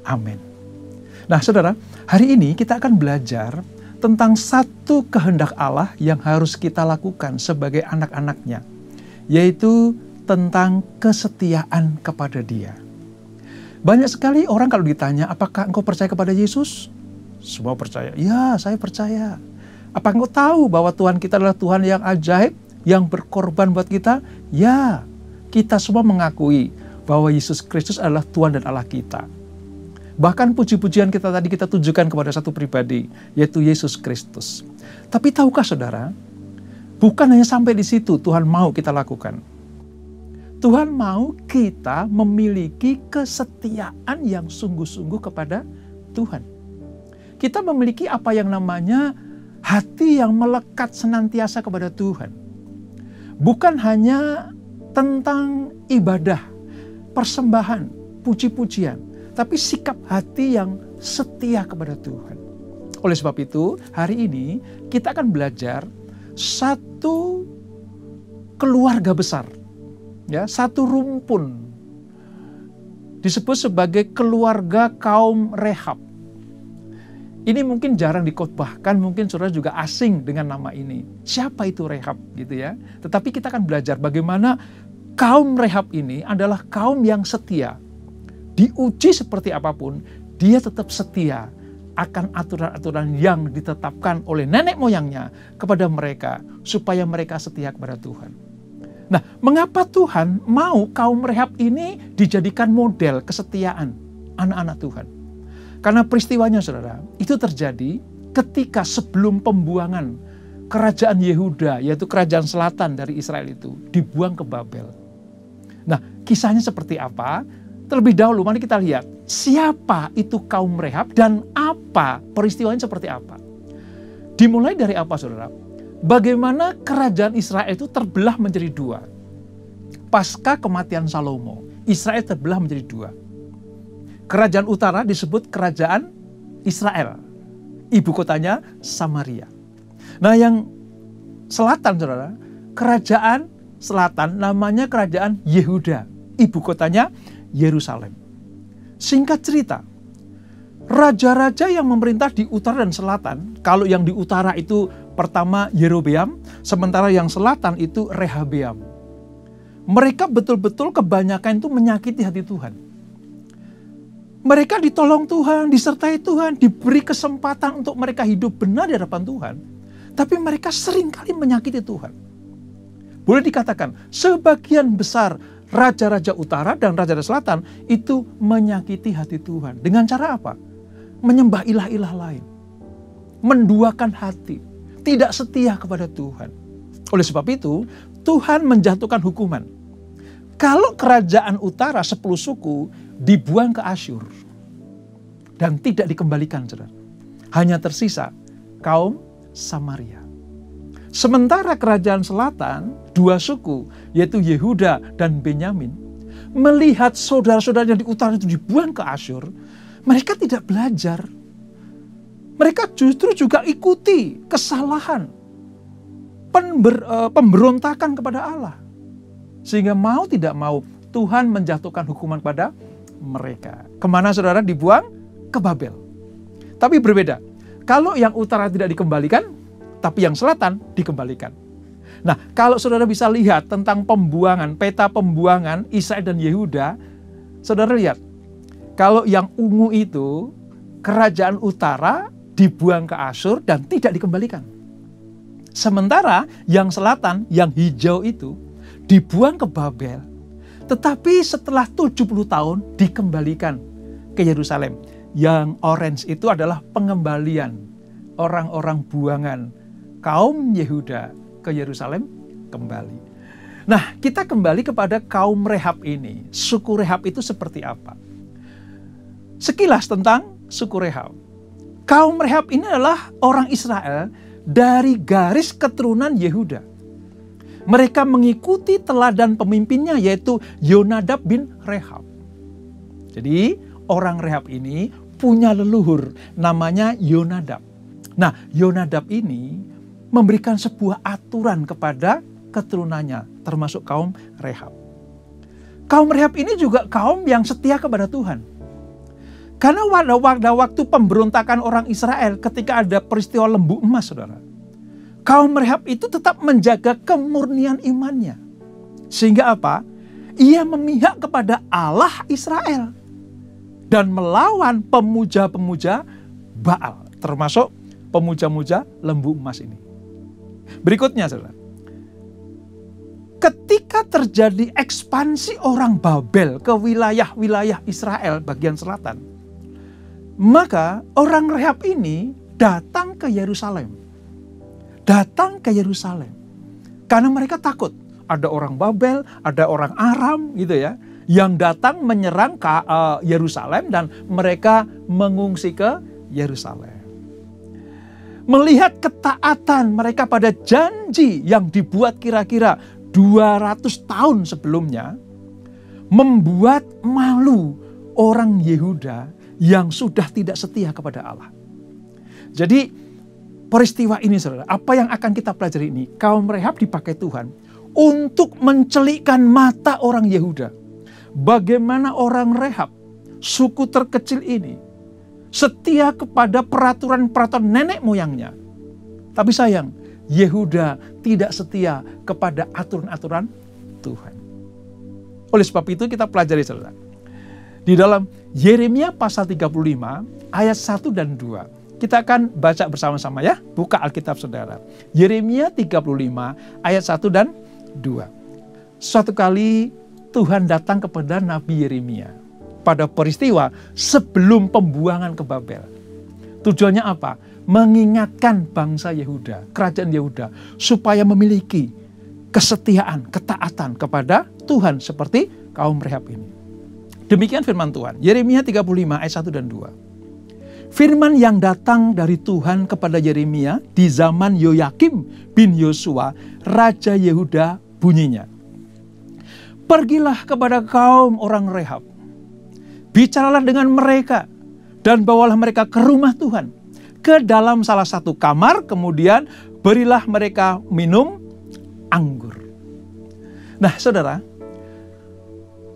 amin. Nah saudara, hari ini kita akan belajar tentang satu kehendak Allah yang harus kita lakukan sebagai anak-anaknya, yaitu tentang kesetiaan kepada Dia. Banyak sekali orang kalau ditanya, apakah engkau percaya kepada Yesus? Semua percaya. Ya, saya percaya. Apa engkau tahu bahwa Tuhan kita adalah Tuhan yang ajaib, yang berkorban buat kita? Ya, kita semua mengakui bahwa Yesus Kristus adalah Tuhan dan Allah kita. Bahkan puji-pujian kita tadi kita tujukan kepada satu pribadi, yaitu Yesus Kristus. Tapi tahukah saudara, bukan hanya sampai di situ Tuhan mau kita lakukan. Tuhan mau kita memiliki kesetiaan yang sungguh-sungguh kepada Tuhan. Kita memiliki apa yang namanya hati yang melekat senantiasa kepada Tuhan. Bukan hanya tentang ibadah, persembahan, puji-pujian, tapi sikap hati yang setia kepada Tuhan. Oleh sebab itu, hari ini kita akan belajar satu keluarga besar, ya, satu rumpun disebut sebagai keluarga kaum Rehab. Ini mungkin jarang dikhotbahkan, mungkin saudara juga asing dengan nama ini. Siapa itu Rehab, gitu ya? Tetapi kita akan belajar bagaimana kaum Rehab ini adalah kaum yang setia. Diuji seperti apapun, dia tetap setia akan aturan-aturan yang ditetapkan oleh nenek moyangnya kepada mereka, supaya mereka setia kepada Tuhan. Nah, mengapa Tuhan mau kaum Rehab ini dijadikan model kesetiaan anak-anak Tuhan? Karena peristiwanya, saudara, itu terjadi ketika sebelum pembuangan kerajaan Yehuda, yaitu kerajaan selatan dari Israel itu, dibuang ke Babel. Nah, kisahnya seperti apa? Terlebih dahulu, mari kita lihat siapa itu kaum Rehab dan apa peristiwanya seperti apa. Dimulai dari apa, saudara? Bagaimana kerajaan Israel itu terbelah menjadi dua. Pasca kematian Salomo, Israel terbelah menjadi dua. Kerajaan utara disebut kerajaan Israel. Ibu kotanya Samaria. Nah, yang selatan, saudara, kerajaan selatan namanya kerajaan Yehuda. Ibu kotanya Yerusalem. Singkat cerita, raja-raja yang memerintah di utara dan selatan, kalau yang di utara itu pertama Yerobeam, sementara yang selatan itu Rehabeam. Mereka betul-betul kebanyakan itu menyakiti hati Tuhan. Mereka ditolong Tuhan, disertai Tuhan, diberi kesempatan untuk mereka hidup benar di hadapan Tuhan. Tapi mereka seringkali menyakiti Tuhan. Boleh dikatakan, sebagian besar raja-raja utara dan raja-raja selatan itu menyakiti hati Tuhan. Dengan cara apa? Menyembah ilah-ilah lain. Menduakan hati. Tidak setia kepada Tuhan. Oleh sebab itu, Tuhan menjatuhkan hukuman. Kalau kerajaan utara 10 suku dibuang ke Asyur dan tidak dikembalikan, saudara. Hanya tersisa kaum Samaria. Sementara kerajaan selatan, 2 suku, yaitu Yehuda dan Benyamin, melihat saudara-saudaranya di utara itu dibuang ke Asyur, mereka tidak belajar. Mereka justru juga ikuti kesalahan, pemberontakan kepada Allah. Sehingga mau tidak mau, Tuhan menjatuhkan hukuman pada mereka. Kemana saudara dibuang? Ke Babel. Tapi berbeda. Kalau yang utara tidak dikembalikan, tapi yang selatan dikembalikan. Nah, kalau saudara bisa lihat tentang pembuangan, peta pembuangan Israel dan Yehuda, saudara lihat, kalau yang ungu itu, kerajaan utara dibuang ke Asyur dan tidak dikembalikan. Sementara yang selatan, yang hijau itu, dibuang ke Babel, tetapi setelah 70 tahun dikembalikan ke Yerusalem. Yang orange itu adalah pengembalian orang-orang buangan kaum Yehuda ke Yerusalem kembali. Nah, kita kembali kepada kaum Rehab ini. Suku Rehab itu seperti apa? Sekilas tentang suku Rehab. Kaum Rehab ini adalah orang Israel dari garis keturunan Yehuda. Mereka mengikuti teladan pemimpinnya yaitu Yonadab bin Rehab. Jadi orang Rehab ini punya leluhur namanya Yonadab. Nah, Yonadab ini memberikan sebuah aturan kepada keturunannya termasuk kaum Rehab. Kaum Rehab ini juga kaum yang setia kepada Tuhan. Karena pada waktu pemberontakan orang Israel ketika ada peristiwa lembu emas, saudara. Kaum Rehab itu tetap menjaga kemurnian imannya. Sehingga apa? Ia memihak kepada Allah Israel. Dan melawan pemuja-pemuja Baal. Termasuk pemuja-muja lembu emas ini. Berikutnya, saudara. Ketika terjadi ekspansi orang Babel ke wilayah-wilayah Israel bagian selatan, maka orang Rehab ini datang ke Yerusalem. Datang ke Yerusalem. Karena mereka takut. Ada orang Babel, ada orang Aram gitu ya. Yang datang menyerang ke Yerusalem dan mereka mengungsi ke Yerusalem. Melihat ketaatan mereka pada janji yang dibuat kira-kira 200 tahun sebelumnya. Membuat malu orang Yehuda yang sudah tidak setia kepada Allah. Jadi peristiwa ini, saudara, apa yang akan kita pelajari ini, kaum Rehab dipakai Tuhan untuk mencelikkan mata orang Yehuda. Bagaimana orang Rehab, suku terkecil ini, setia kepada peraturan-peraturan nenek moyangnya. Tapi sayang, Yehuda tidak setia kepada aturan-aturan Tuhan. Oleh sebab itu kita pelajari, saudara. Di dalam Yeremia pasal 35 ayat 1 dan 2. Kita akan baca bersama-sama ya. Buka Alkitab saudara. Yeremia 35 ayat 1 dan 2. Suatu kali Tuhan datang kepada Nabi Yeremia pada peristiwa sebelum pembuangan ke Babel. Tujuannya apa? Mengingatkan bangsa Yehuda, kerajaan Yehuda, supaya memiliki kesetiaan, ketaatan kepada Tuhan seperti kaum Rehab ini. Demikian firman Tuhan. Yeremia 35 ayat 1 dan 2. Firman yang datang dari Tuhan kepada Yeremia di zaman Yoyakim bin Yosua, Raja Yehuda bunyinya. Pergilah kepada kaum orang Rehab. Bicaralah dengan mereka dan bawalah mereka ke rumah Tuhan. Ke dalam salah satu kamar, kemudian berilah mereka minum anggur. Nah, saudara,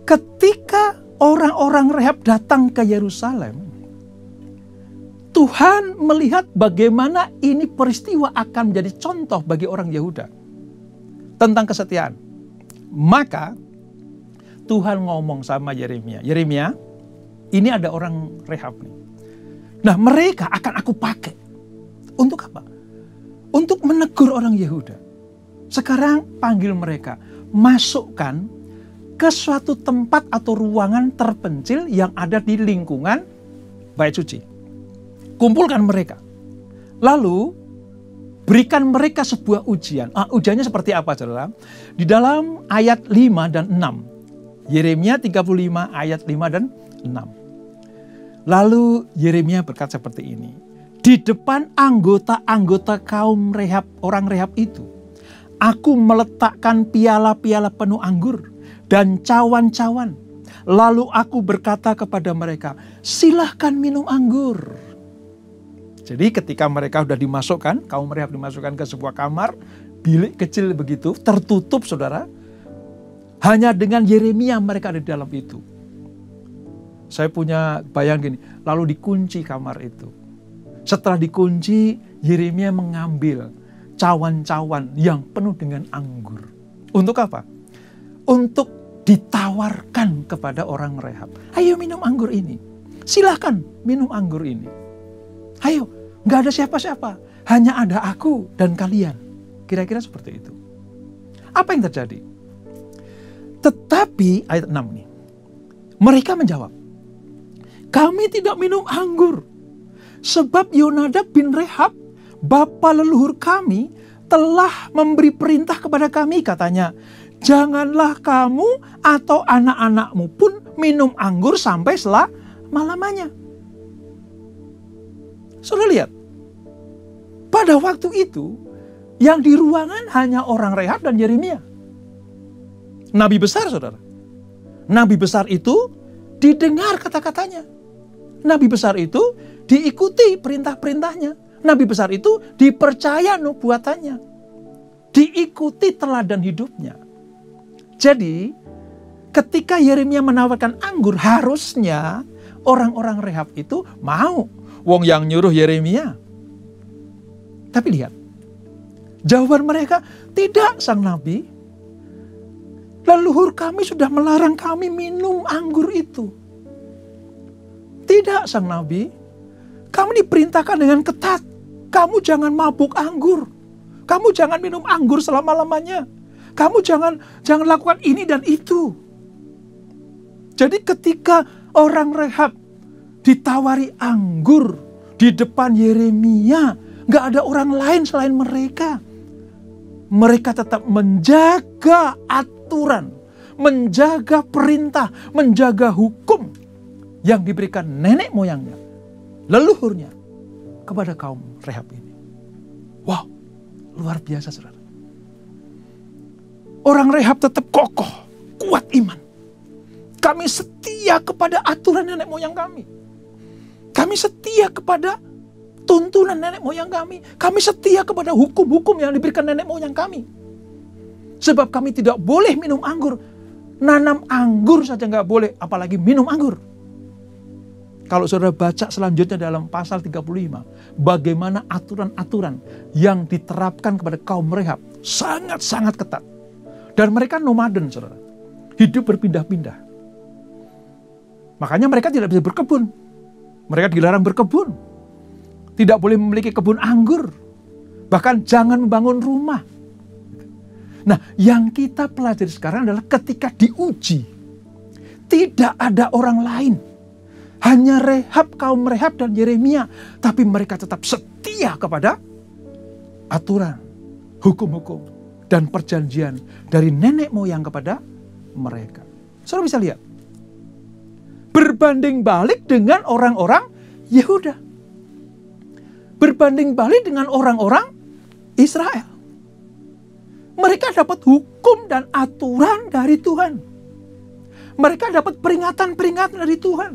ketika orang-orang Rehab datang ke Yerusalem, Tuhan melihat bagaimana ini peristiwa akan menjadi contoh bagi orang Yehuda tentang kesetiaan. Maka Tuhan ngomong sama Yeremia, Yeremia, ini ada orang Rehab nih. Nah, mereka akan aku pakai. Untuk apa? Untuk menegur orang Yehuda. Sekarang panggil mereka, masukkan ke suatu tempat atau ruangan terpencil yang ada di lingkungan bait suci. Kumpulkan mereka. Lalu berikan mereka sebuah ujian. Ujiannya seperti apa, saudara? Di dalam ayat 5 dan 6. Yeremia 35 ayat 5 dan 6. Lalu Yeremia berkata seperti ini. Di depan anggota-anggota kaum Rehab, orang Rehab itu, aku meletakkan piala-piala penuh anggur dan cawan-cawan. Lalu aku berkata kepada mereka, silahkan minum anggur. Jadi ketika mereka sudah dimasukkan, kaum Rehab dimasukkan ke sebuah kamar, bilik kecil begitu, tertutup saudara. Hanya dengan Yeremia mereka ada di dalam itu. Saya punya bayang gini, lalu dikunci kamar itu. Setelah dikunci, Yeremia mengambil cawan-cawan yang penuh dengan anggur. Untuk apa? Untuk ditawarkan kepada orang Rehab. Ayo minum anggur ini. Silahkan minum anggur ini. Ayo, gak ada siapa-siapa. Hanya ada aku dan kalian. Kira-kira seperti itu. Apa yang terjadi? Tetapi ayat 6 nih. Mereka menjawab, kami tidak minum anggur. Sebab Yonadab bin Rehab, bapa leluhur kami, telah memberi perintah kepada kami, katanya, janganlah kamu atau anak-anakmu pun minum anggur sampai selama-lamanya. Saudara lihat, pada waktu itu yang di ruangan hanya orang Rehab dan Yeremia. Nabi besar, saudara. Nabi besar itu didengar kata-katanya. Nabi besar itu diikuti perintah-perintahnya. Nabi besar itu dipercaya nubuatannya. Diikuti teladan hidupnya. Jadi ketika Yeremia menawarkan anggur, harusnya orang-orang Rehab itu mau. Wong yang nyuruh Yeremia. Tapi lihat, jawaban mereka, tidak sang nabi. Leluhur kami sudah melarang kami minum anggur itu. Tidak sang nabi, kamu diperintahkan dengan ketat. Kamu jangan mabuk anggur. Kamu jangan minum anggur selama-lamanya. Kamu jangan lakukan ini dan itu. Jadi ketika orang Rehab ditawari anggur di depan Yeremia, gak ada orang lain selain mereka. Mereka tetap menjaga aturan, menjaga perintah, menjaga hukum yang diberikan nenek moyangnya, leluhurnya, kepada kaum Rehab ini. Wow, luar biasa, saudara. Orang Rehab tetap kokoh, kuat iman. Kami setia kepada aturan nenek moyang kami. Kami setia kepada tuntunan nenek moyang kami. Kami setia kepada hukum-hukum yang diberikan nenek moyang kami. Sebab kami tidak boleh minum anggur. Nanam anggur saja nggak boleh, apalagi minum anggur. Kalau saudara baca selanjutnya dalam pasal 35, bagaimana aturan-aturan yang diterapkan kepada kaum Rehab sangat-sangat ketat. Dan mereka nomaden, saudara. Hidup berpindah-pindah. Makanya mereka tidak bisa berkebun. Mereka dilarang berkebun. Tidak boleh memiliki kebun anggur. Bahkan jangan membangun rumah. Nah, yang kita pelajari sekarang adalah ketika diuji. Tidak ada orang lain. Hanya Rehab, kaum Rehab dan Yeremia. Tapi mereka tetap setia kepada aturan, hukum-hukum, dan perjanjian dari nenek moyang kepada mereka. Saudara bisa lihat. Berbanding balik dengan orang-orang Yehuda. Berbanding balik dengan orang-orang Israel. Mereka dapat hukum dan aturan dari Tuhan. Mereka dapat peringatan-peringatan dari Tuhan.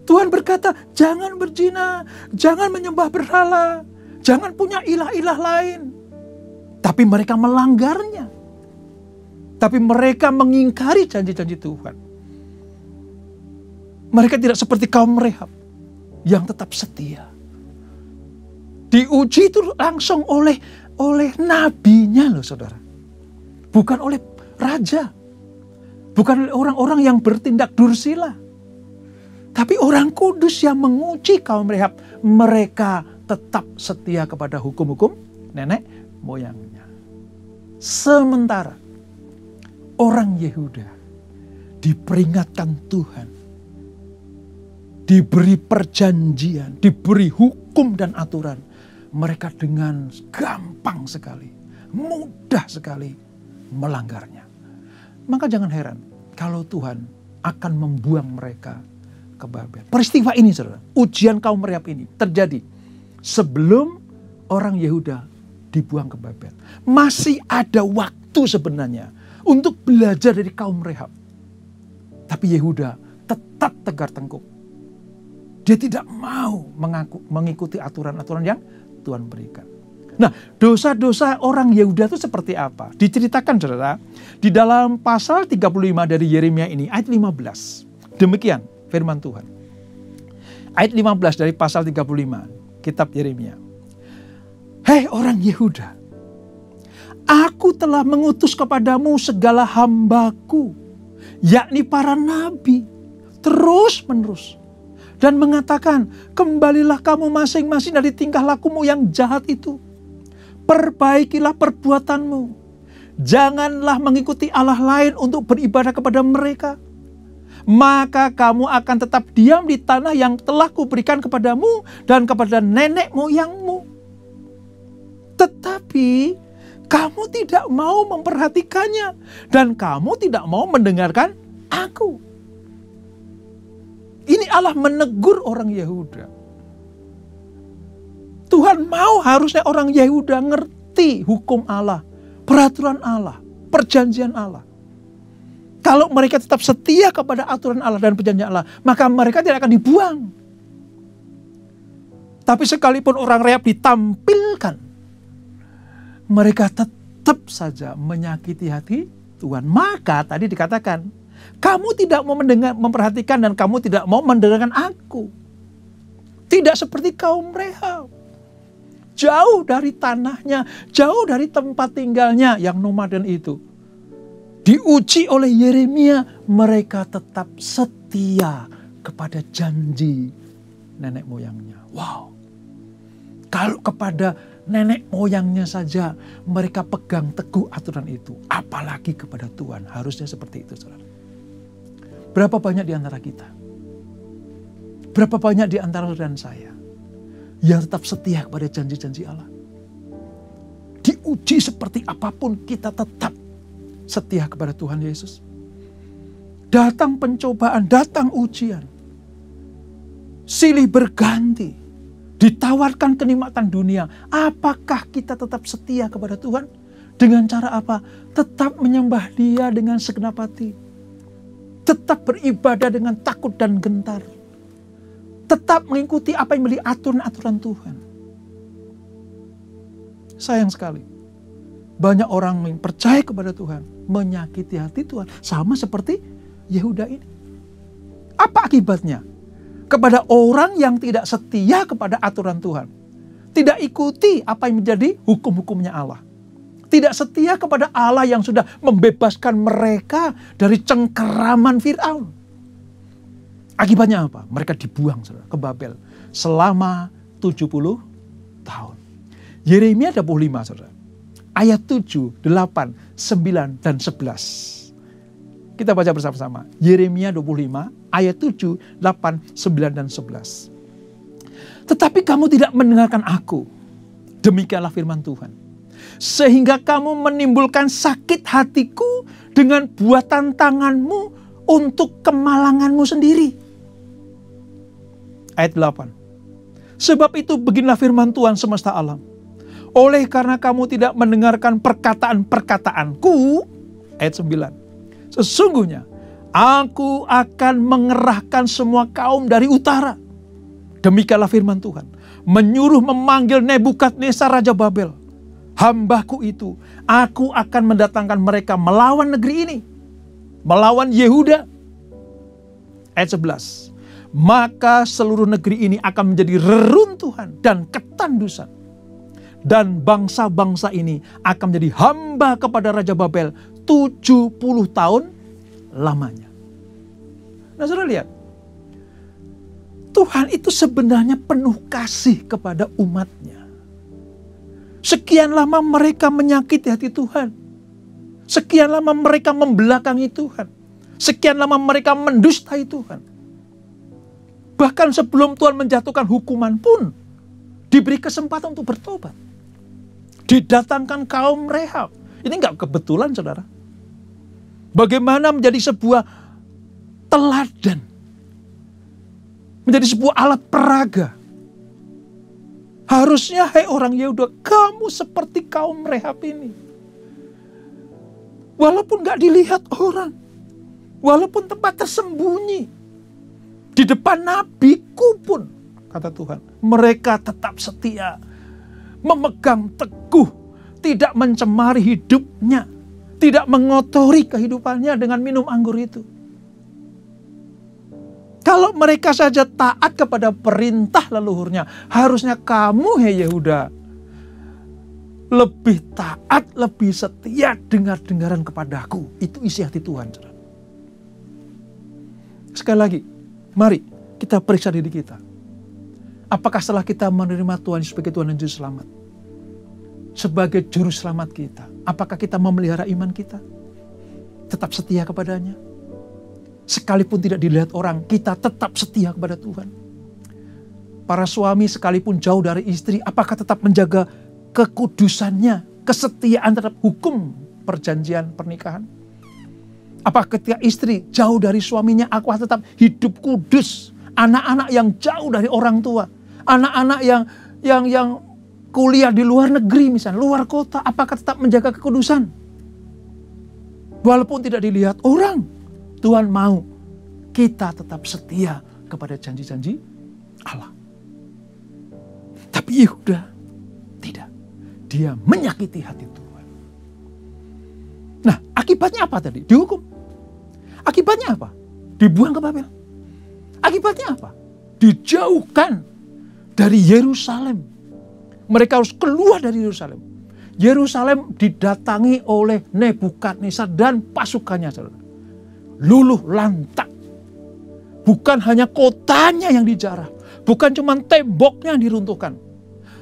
Tuhan berkata, jangan berzina, jangan menyembah berhala, jangan punya ilah-ilah lain. Tapi mereka melanggarnya. Tapi mereka mengingkari janji-janji Tuhan. Mereka tidak seperti kaum Rehab yang tetap setia. Diuji itu langsung oleh nabinya loh, saudara. Bukan oleh raja. Bukan oleh orang-orang yang bertindak dursila. Tapi orang kudus yang menguji kaum Rehab. Mereka tetap setia kepada hukum-hukum nenek moyangnya. Sementara orang Yehuda diperingatkan Tuhan. Diberi perjanjian, diberi hukum dan aturan. Mereka dengan gampang sekali, mudah sekali melanggarnya. Maka jangan heran kalau Tuhan akan membuang mereka ke Babel. Peristiwa ini, saudara, ujian kaum Rehab ini terjadi sebelum orang Yehuda dibuang ke Babel. Masih ada waktu sebenarnya untuk belajar dari kaum Rehab. Tapi Yehuda tetap tegar tengkuk. Dia tidak mau mengikuti aturan-aturan yang Tuhan berikan. Nah, dosa-dosa orang Yehuda itu seperti apa? Diceritakan, saudara, di dalam pasal 35 dari Yeremia ini, ayat 15. Demikian firman Tuhan. Ayat 15 dari pasal 35, kitab Yeremia. Hei orang Yehuda, aku telah mengutus kepadamu segala hambaku, yakni para nabi, terus-menerus. Dan mengatakan, kembalilah kamu masing-masing dari tingkah lakumu yang jahat itu. Perbaikilah perbuatanmu. Janganlah mengikuti Allah lain untuk beribadah kepada mereka. Maka kamu akan tetap diam di tanah yang telah kuberikan kepadamu dan kepada nenek moyangmu. Tetapi kamu tidak mau memperhatikannya dan kamu tidak mau mendengarkan aku. Ini Allah menegur orang Yehuda. Tuhan mau harusnya orang Yehuda ngerti hukum Allah, peraturan Allah, perjanjian Allah. Kalau mereka tetap setia kepada aturan Allah dan perjanjian Allah, maka mereka tidak akan dibuang. Tapi sekalipun orang reyab ditampilkan, mereka tetap saja menyakiti hati Tuhan. Maka tadi dikatakan, kamu tidak mau memperhatikan dan kamu tidak mau mendengarkan aku. Tidak seperti kaum Rehab. Jauh dari tanahnya, jauh dari tempat tinggalnya yang nomaden itu. Diuji oleh Yeremia, mereka tetap setia kepada janji nenek moyangnya. Wow. Kalau kepada nenek moyangnya saja mereka pegang teguh aturan itu, apalagi kepada Tuhan. Harusnya seperti itu, saudara. Berapa banyak di antara kita? Berapa banyak di antara saudara dan saya yang tetap setia kepada janji-janji Allah? Diuji seperti apapun kita tetap setia kepada Tuhan Yesus. Datang pencobaan, datang ujian, silih berganti, ditawarkan kenikmatan dunia. Apakah kita tetap setia kepada Tuhan? Dengan cara apa? Tetap menyembah Dia dengan segenap hati. Tetap beribadah dengan takut dan gentar. Tetap mengikuti apa yang menjadi aturan-aturan Tuhan. Sayang sekali, banyak orang yang percaya kepada Tuhan, menyakiti hati Tuhan. Sama seperti Yehuda ini. Apa akibatnya? Kepada orang yang tidak setia kepada aturan Tuhan. Tidak ikuti apa yang menjadi hukum-hukumnya Allah. Tidak setia kepada Allah yang sudah membebaskan mereka dari cengkeraman Fir'aun. Akibatnya apa? Mereka dibuang ke Babel selama 70 tahun. Yeremia 25, saudara. Ayat 7, 8, 9, dan 11. Kita baca bersama-sama. Yeremia 25, ayat 7, 8, 9, dan 11. Tetapi kamu tidak mendengarkan aku. Demikianlah firman Tuhan. Sehingga kamu menimbulkan sakit hatiku dengan buatan tanganmu untuk kemalanganmu sendiri. Ayat 8. Sebab itu beginilah firman Tuhan semesta alam. Oleh karena kamu tidak mendengarkan perkataan-perkataanku. Ayat 9. Sesungguhnya aku akan mengerahkan semua kaum dari utara. Demikianlah firman Tuhan. Menyuruh memanggil Nebukadnezar Raja Babel. Hambaku itu, aku akan mendatangkan mereka melawan negeri ini. Melawan Yehuda. Ayat 11. Maka seluruh negeri ini akan menjadi reruntuhan dan ketandusan. Dan bangsa-bangsa ini akan menjadi hamba kepada Raja Babel 70 tahun lamanya. Nah, saudara lihat. Tuhan itu sebenarnya penuh kasih kepada umatnya. Sekian lama mereka menyakiti hati Tuhan. Sekian lama mereka membelakangi Tuhan. Sekian lama mereka mendustai Tuhan. Bahkan sebelum Tuhan menjatuhkan hukuman pun diberi kesempatan untuk bertobat. Didatangkan kaum Rehab. Ini enggak kebetulan, saudara. Bagaimana menjadi sebuah teladan. Menjadi sebuah alat peraga. Harusnya, hai orang Yehuda, kamu seperti kaum Rehab ini. Walaupun enggak dilihat orang. Walaupun tempat tersembunyi. Di depan nabiku pun, kata Tuhan, mereka tetap setia, memegang teguh, tidak mencemari hidupnya, tidak mengotori kehidupannya dengan minum anggur itu. Kalau mereka saja taat kepada perintah leluhurnya, harusnya kamu, hei Yehuda, lebih taat, lebih setia dengar-dengaran kepadaku. Itu isi hati Tuhan. Sekali lagi, mari kita periksa diri kita. Apakah setelah kita menerima Tuhan sebagai Tuhan dan Juru Selamat, sebagai juru selamat kita, apakah kita memelihara iman kita? Tetap setia kepadanya. Sekalipun tidak dilihat orang, kita tetap setia kepada Tuhan. Para suami sekalipun jauh dari istri, apakah tetap menjaga kekudusannya, kesetiaan terhadap hukum perjanjian pernikahan? Apakah ketika istri jauh dari suaminya, apakah tetap hidup kudus? Anak-anak yang jauh dari orang tua, anak-anak yang kuliah di luar negeri misalnya, luar kota, apakah tetap menjaga kekudusan? Walaupun tidak dilihat orang, Tuhan mau kita tetap setia kepada janji-janji Allah. Tapi Yehuda tidak. Dia menyakiti hati Tuhan. Nah, akibatnya apa tadi? Dihukum. Akibatnya apa? Dibuang ke Babel. Akibatnya apa? Dijauhkan dari Yerusalem. Mereka harus keluar dari Yerusalem. Yerusalem didatangi oleh Nebukadnezar dan pasukannya, saudara. Luluh lantak. Bukan hanya kotanya yang dijarah. Bukan cuma temboknya yang diruntuhkan.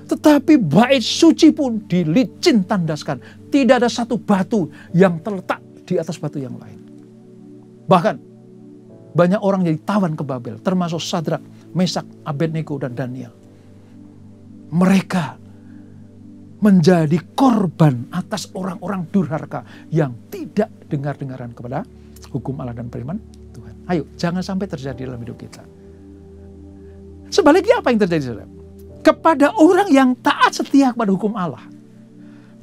Tetapi bait suci pun dilicin tandaskan. Tidak ada satu batu yang terletak di atas batu yang lain. Bahkan banyak orang jadi tawan ke Babel. Termasuk Sadrak, Mesak, Abednego dan Daniel. Mereka menjadi korban atas orang-orang durhaka yang tidak dengar-dengaran kepada hukum Allah dan firman Tuhan. Ayo, jangan sampai terjadi dalam hidup kita. Sebaliknya apa yang terjadi, saudara? Kepada orang yang taat setia kepada hukum Allah,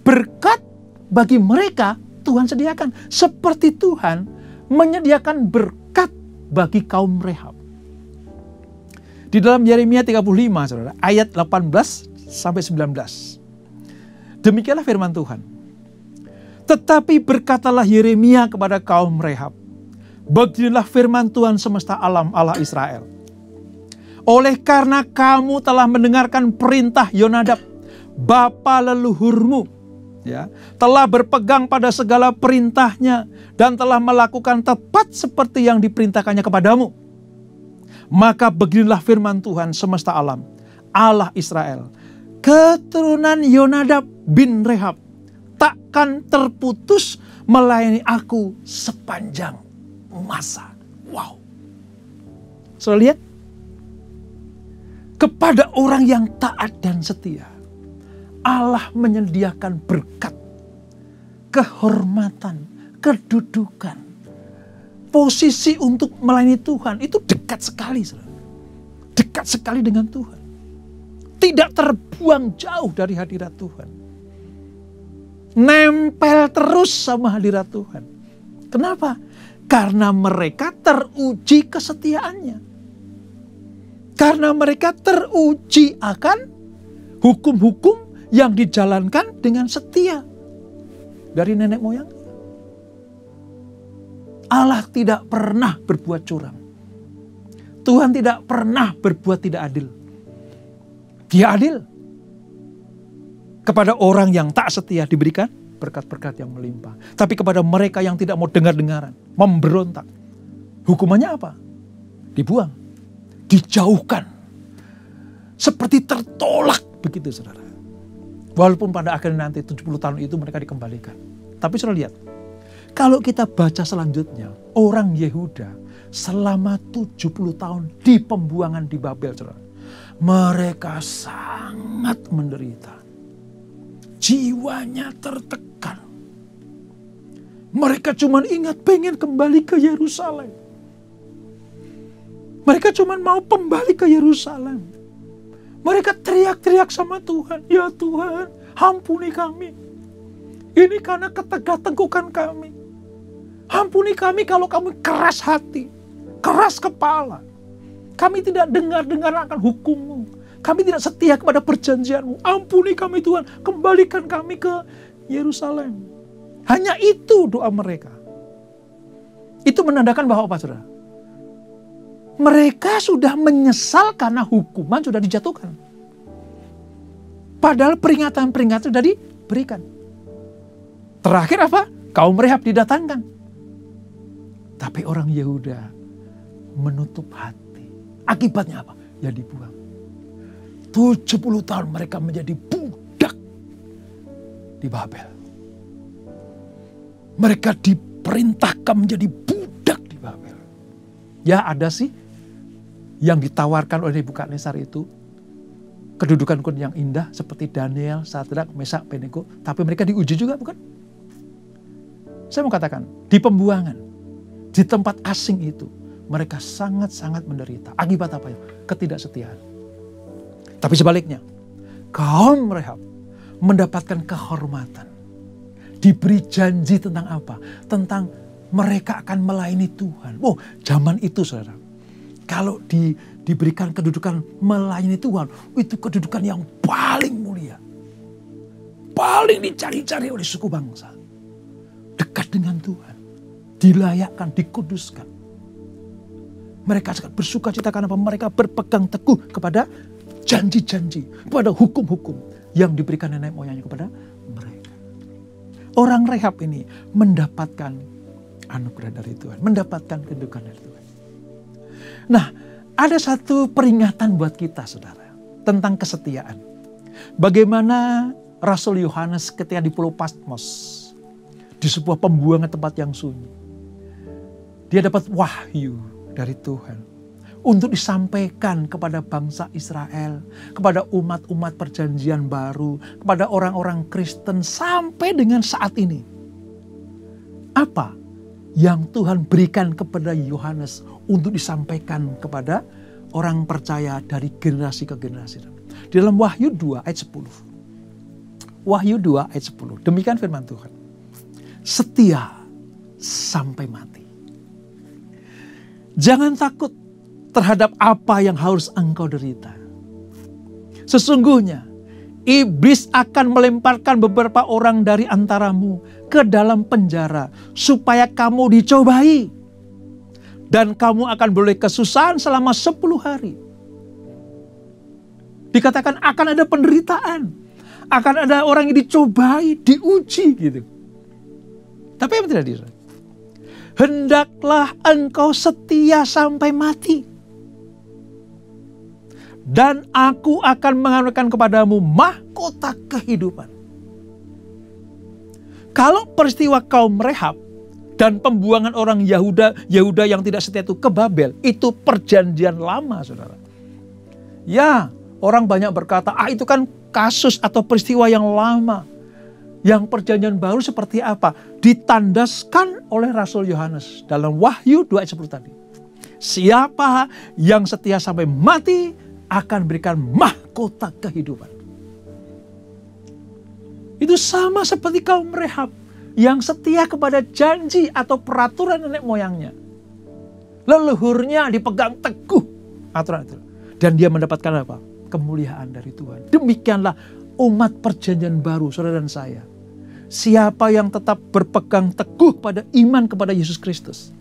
berkat bagi mereka Tuhan sediakan. Seperti Tuhan menyediakan berkat bagi kaum Rehab. Di dalam Yeremia 35, saudara, ayat 18 sampai 19. Demikianlah firman Tuhan. Tetapi berkatalah Yeremia kepada kaum Rehab, beginilah firman Tuhan semesta alam Allah Israel. Oleh karena kamu telah mendengarkan perintah Yonadab, bapa leluhurmu, ya, telah berpegang pada segala perintahnya dan telah melakukan tepat seperti yang diperintahkannya kepadamu. Maka beginilah firman Tuhan semesta alam, Allah Israel. Keturunan Yonadab bin Rehab takkan terputus melayani aku sepanjang masa. Wow. Saudara lihat, kepada orang yang taat dan setia, Allah menyediakan berkat, kehormatan, kedudukan, posisi untuk melayani Tuhan. Itu dekat sekali, saudara. Dekat sekali dengan Tuhan. Tidak terbuang jauh dari hadirat Tuhan. Nempel terus sama hadirat Tuhan. Kenapa? Karena mereka teruji kesetiaannya. Karena mereka teruji akan hukum-hukum yang dijalankan dengan setia dari nenek moyang. Allah tidak pernah berbuat curang. Tuhan tidak pernah berbuat tidak adil. Dia adil. Kepada orang yang tak setia diberikan berkat-berkat yang melimpah. Tapi kepada mereka yang tidak mau dengar-dengaran, memberontak, hukumannya apa? Dibuang, dijauhkan. Seperti tertolak begitu, saudara. Walaupun pada akhirnya nanti 70 tahun itu mereka dikembalikan. Tapi saudara lihat, kalau kita baca selanjutnya, orang Yehuda selama 70 tahun di pembuangan di Babel, saudara. Mereka sangat menderita. Jiwanya tertekan. Mereka cuma ingat pengen kembali ke Yerusalem. Mereka cuma mau kembali ke Yerusalem. Mereka teriak-teriak sama Tuhan. Ya Tuhan, ampuni kami. Ini karena ketegak-tegukan kami. Ampuni kami kalau kami keras hati, keras kepala. Kami tidak dengar-dengar akan hukum-Mu. Kami tidak setia kepada perjanjian-Mu. Ampuni kami Tuhan. Kembalikan kami ke Yerusalem. Hanya itu doa mereka. Itu menandakan bahwa apa, saudara? Mereka sudah menyesal karena hukuman sudah dijatuhkan. Padahal peringatan-peringatan sudah diberikan. Terakhir apa? Kaum Rehab didatangkan. Tapi orang Yehuda menutup hati. Akibatnya apa? Ya dibuang. 70 tahun mereka menjadi budak di Babel. Mereka diperintahkan menjadi budak di Babel. Ya ada sih yang ditawarkan oleh Nebukadnezar itu. Kedudukan yang indah seperti Daniel, Sadrak, Mesak, Abednego. Tapi mereka diuji juga bukan? Saya mau katakan, di pembuangan, di tempat asing itu, mereka sangat-sangat menderita. Akibat apa ya? Ketidaksetiaan. Tapi sebaliknya, kaum Rehab mendapatkan kehormatan. Diberi janji tentang apa? Tentang mereka akan melayani Tuhan. Oh, zaman itu saudara. Kalau diberikan kedudukan melayani Tuhan, itu kedudukan yang paling mulia. Paling dicari-cari oleh suku bangsa. Dekat dengan Tuhan. Dilayakkan, dikuduskan. Mereka sangat bersuka cita karena mereka berpegang teguh kepada janji-janji. Kepada hukum-hukum yang diberikan nenek moyangnya kepada mereka. Orang Rehab ini mendapatkan anugerah dari Tuhan. Mendapatkan kedudukan dari Tuhan. Nah, ada satu peringatan buat kita saudara. Tentang kesetiaan. Bagaimana Rasul Yohanes ketika di Pulau Patmos. Di sebuah pembuangan tempat yang sunyi. Dia dapat wahyu dari Tuhan. Untuk disampaikan kepada bangsa Israel. Kepada umat-umat perjanjian baru. Kepada orang-orang Kristen sampai dengan saat ini. Apa yang Tuhan berikan kepada Yohanes untuk disampaikan kepada orang percaya dari generasi ke generasi. Di dalam Wahyu 2 ayat 10. Wahyu 2 ayat 10. Demikian firman Tuhan. Setia sampai mati. Jangan takut terhadap apa yang harus engkau derita. Sesungguhnya iblis akan melemparkan beberapa orang dari antaramu ke dalam penjara supaya kamu dicobai. Dan kamu akan beroleh kesusahan selama 10 hari. Dikatakan akan ada penderitaan. Akan ada orang yang dicobai, diuji gitu. Tapi apa tidak dira? Hendaklah engkau setia sampai mati. Dan aku akan menganugerahkan kepadamu mahkota kehidupan. Kalau peristiwa kaum Rehab dan pembuangan orang Yahuda yang tidak setia itu ke Babel, itu perjanjian lama saudara. Ya, orang banyak berkata, itu kan kasus atau peristiwa yang lama. Yang perjanjian baru seperti apa? Ditandaskan oleh Rasul Yohanes dalam Wahyu 2 ayat 10 tadi. Siapa yang setia sampai mati akan berikan mahkota kehidupan. Itu sama seperti kaum Rehab yang setia kepada janji atau peraturan nenek moyangnya. Leluhurnya dipegang teguh aturan itu. Dan dia mendapatkan apa? Kemuliaan dari Tuhan. Demikianlah umat perjanjian baru, saudara dan saya. Siapa yang tetap berpegang teguh pada iman kepada Yesus Kristus.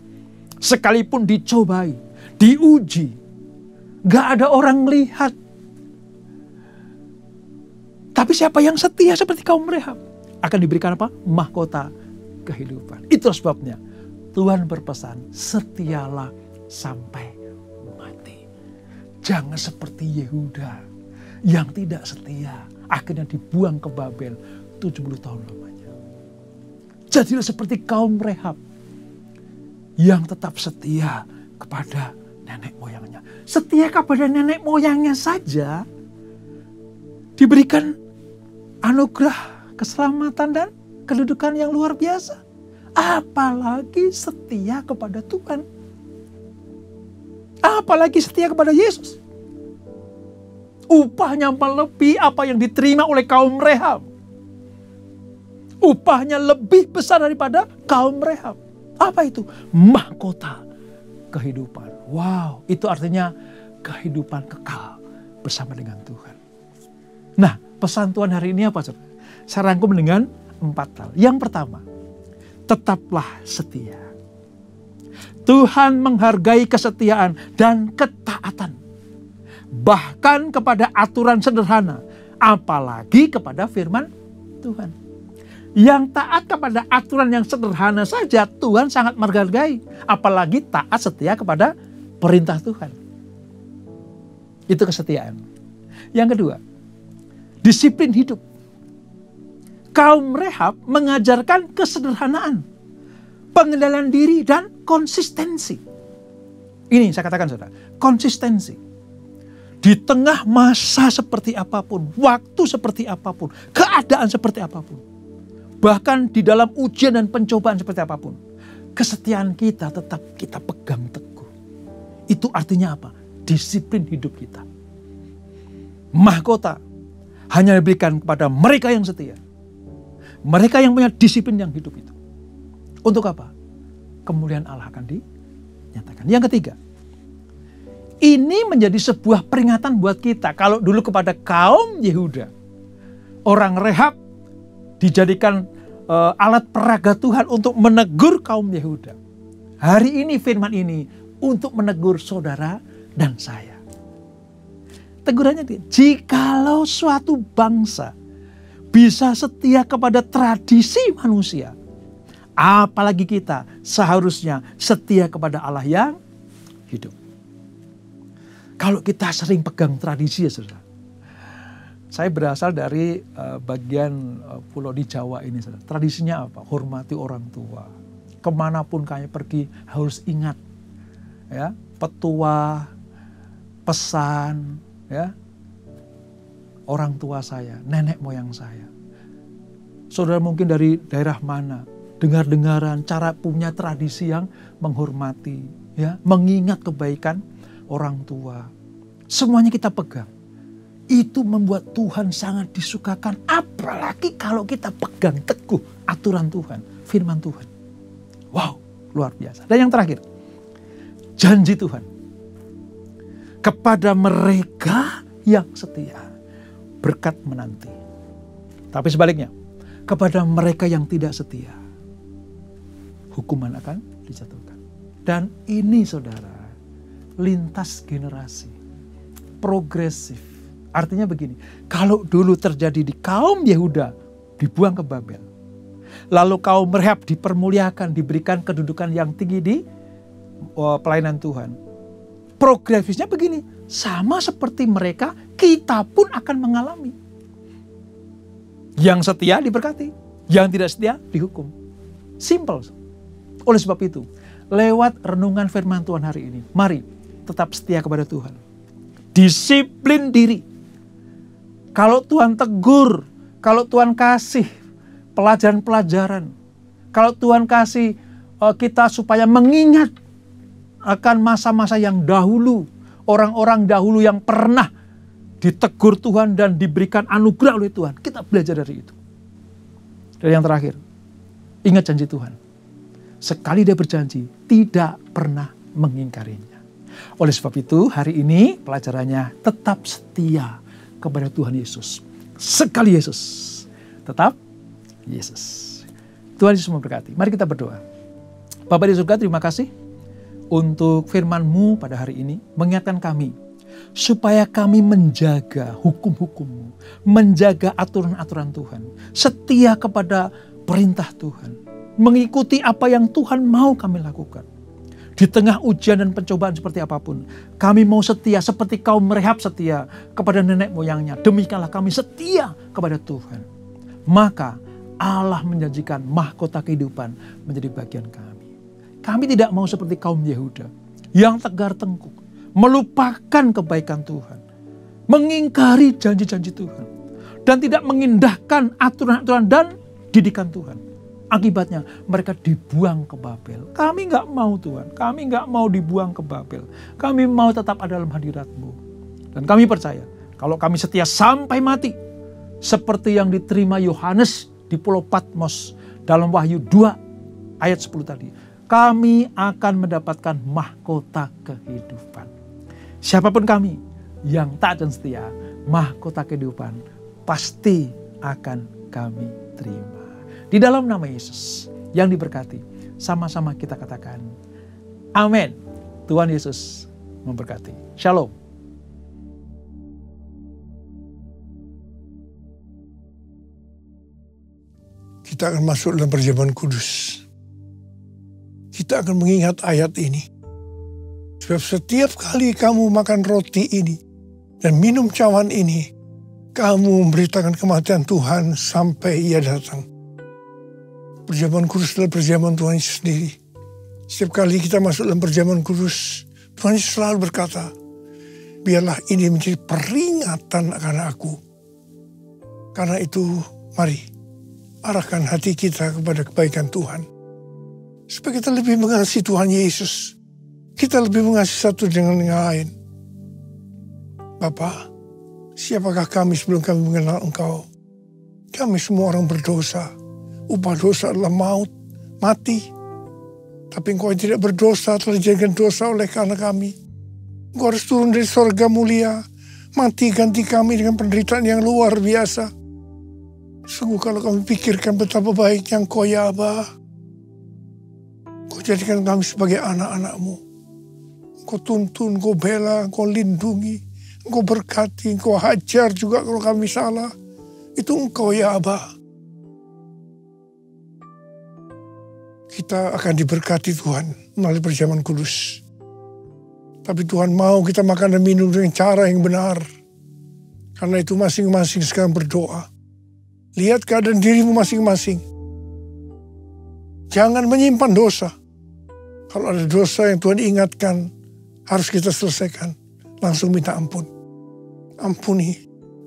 Sekalipun dicobai, diuji. Gak ada orang lihat. Tapi siapa yang setia seperti kaum Rehab akan diberikan apa? Mahkota kehidupan. Itulah sebabnya Tuhan berpesan, setialah sampai mati. Jangan seperti Yehuda yang tidak setia. Akhirnya dibuang ke Babel 70 tahun lamanya. Jadilah seperti kaum Rehab yang tetap setia kepada nenek moyangnya. Setia kepada nenek moyangnya saja diberikan anugerah keselamatan dan kedudukan yang luar biasa. Apalagi setia kepada Tuhan. Apalagi setia kepada Yesus. Upahnya melebihi apa yang diterima oleh kaum Rehab. Upahnya lebih besar daripada kaum Rehab. Apa itu? Mahkota kehidupan. Wow, itu artinya kehidupan kekal bersama dengan Tuhan. Nah, pesan Tuhan hari ini apa? Saya rangkum dengan 4 hal. Yang pertama, tetaplah setia. Tuhan menghargai kesetiaan dan ketaatan. Bahkan kepada aturan sederhana. Apalagi kepada firman Tuhan. Yang taat kepada aturan yang sederhana saja Tuhan sangat menghargai. Apalagi taat setia kepada perintah Tuhan. Itu kesetiaan. Yang kedua, disiplin hidup. Kaum Rehab mengajarkan kesederhanaan, pengendalian diri, dan konsistensi. Ini saya katakan saudara, konsistensi. Di tengah masa seperti apapun, waktu seperti apapun, keadaan seperti apapun, bahkan di dalam ujian dan pencobaan seperti apapun, kesetiaan kita tetap kita pegang teguh. Itu artinya apa? Disiplin hidup kita. Mahkota hanya diberikan kepada mereka yang setia. Mereka yang punya disiplin yang hidup itu. Untuk apa? Kemuliaan Allah akan dinyatakan. Yang ketiga, ini menjadi sebuah peringatan buat kita. Kalau dulu kepada kaum Yehuda, orang Rehab dijadikan alat peraga Tuhan untuk menegur kaum Yehuda. Hari ini firman ini untuk menegur saudara dan saya. Tegurannya, jikalau suatu bangsa bisa setia kepada tradisi manusia, apalagi kita seharusnya setia kepada Allah yang hidup. Kalau kita sering pegang tradisi ya saudara. Saya berasal dari bagian pulau di Jawa ini saudara. Tradisinya apa? Hormati orang tua. Kemanapun kami pergi harus ingat ya, petua, pesan ya, orang tua saya, nenek moyang saya. Saudara mungkin dari daerah mana, dengar-dengaran, cara punya tradisi yang menghormati, ya, mengingat kebaikan orang tua. Semuanya kita pegang. Itu membuat Tuhan sangat disukakan. Apalagi kalau kita pegang teguh aturan Tuhan, firman Tuhan. Wow, luar biasa. Dan yang terakhir, janji Tuhan kepada mereka yang setia, berkat menanti. Tapi sebaliknya, kepada mereka yang tidak setia, hukuman akan dijatuhkan. Dan ini saudara, lintas generasi, progresif. Artinya begini, kalau dulu terjadi di kaum Yehuda, dibuang ke Babel. Lalu kaum Rehab dipermuliakan, diberikan kedudukan yang tinggi di pelayanan Tuhan. Progresifnya begini, sama seperti mereka, kita pun akan mengalami. Yang setia diberkati, yang tidak setia dihukum. Simple. Oleh sebab itu, lewat renungan firman Tuhan hari ini, mari tetap setia kepada Tuhan. Disiplin diri. Kalau Tuhan tegur, kalau Tuhan kasih pelajaran-pelajaran, kalau Tuhan kasih kita supaya mengingat akan masa-masa yang dahulu, orang-orang dahulu yang pernah ditegur Tuhan dan diberikan anugerah oleh Tuhan. Kita belajar dari itu. Dan yang terakhir, ingat janji Tuhan. Sekali dia berjanji, tidak pernah mengingkarinya. Oleh sebab itu, hari ini pelajarannya tetap setia kepada Tuhan Yesus. Sekali Yesus, tetap Yesus. Tuhan Yesus memberkati. Mari kita berdoa. Bapa di surga, terima kasih untuk firman-Mu pada hari ini, mengingatkan kami supaya kami menjaga hukum-hukum-Mu, menjaga aturan-aturan Tuhan, setia kepada perintah Tuhan, mengikuti apa yang Tuhan mau kami lakukan. Di tengah ujian dan pencobaan seperti apapun, kami mau setia seperti kaum Rehab setia kepada nenek moyangnya. Demikianlah kami setia kepada Tuhan. Maka Allah menjanjikan mahkota kehidupan menjadi bagian kami. Kami tidak mau seperti kaum Yehuda yang tegar tengkuk, melupakan kebaikan Tuhan, mengingkari janji-janji Tuhan, dan tidak mengindahkan aturan-aturan dan didikan Tuhan. Akibatnya mereka dibuang ke Babel. Kami nggak mau Tuhan, kami nggak mau dibuang ke Babel. Kami mau tetap ada dalam hadirat-Mu. Dan kami percaya kalau kami setia sampai mati, seperti yang diterima Yohanes di Pulau Patmos dalam Wahyu 2 ayat 10 tadi, kami akan mendapatkan mahkota kehidupan. Siapapun kami yang taat dan setia, mahkota kehidupan pasti akan kami terima. Di dalam nama Yesus yang diberkati, sama-sama kita katakan, amin. Tuhan Yesus memberkati. Shalom. Kita akan masuk dalam perjamuan kudus. Kita akan mengingat ayat ini. Sebab setiap kali kamu makan roti ini dan minum cawan ini, kamu memberitakan kematian Tuhan sampai ia datang. Perjamuan kudus adalah perjamuan Tuhan Yesus sendiri. Setiap kali kita masuk dalam perjamuan kudus, Tuhan Yesus selalu berkata, biarlah ini menjadi peringatan akan aku. Karena itu, mari arahkan hati kita kepada kebaikan Tuhan. Supaya kita lebih mengasihi Tuhan Yesus. Kita lebih mengasihi satu dengan yang lain. Bapa, siapakah kami sebelum kami mengenal Engkau? Kami semua orang berdosa. Upah dosa adalah maut, mati. Tapi Engkau yang tidak berdosa telah dijadikan dosa oleh karena kami. Engkau harus turun dari sorga mulia. Mati ganti kami dengan penderitaan yang luar biasa. Sungguh kalau kami pikirkan betapa baiknya Engkau ya Aba. Engkau jadikan kami sebagai anak-anak-Mu. Engkau tuntun, Engkau bela, Engkau lindungi. Engkau berkati, Engkau hajar juga kalau kami salah. Itu Engkau ya Aba. Kita akan diberkati Tuhan melalui perjamuan kudus. Tapi Tuhan mau kita makan dan minum dengan cara yang benar. Karena itu masing-masing sekarang berdoa. Lihat keadaan dirimu masing-masing. Jangan menyimpan dosa. Kalau ada dosa yang Tuhan ingatkan, harus kita selesaikan. Langsung minta ampun. Ampuni,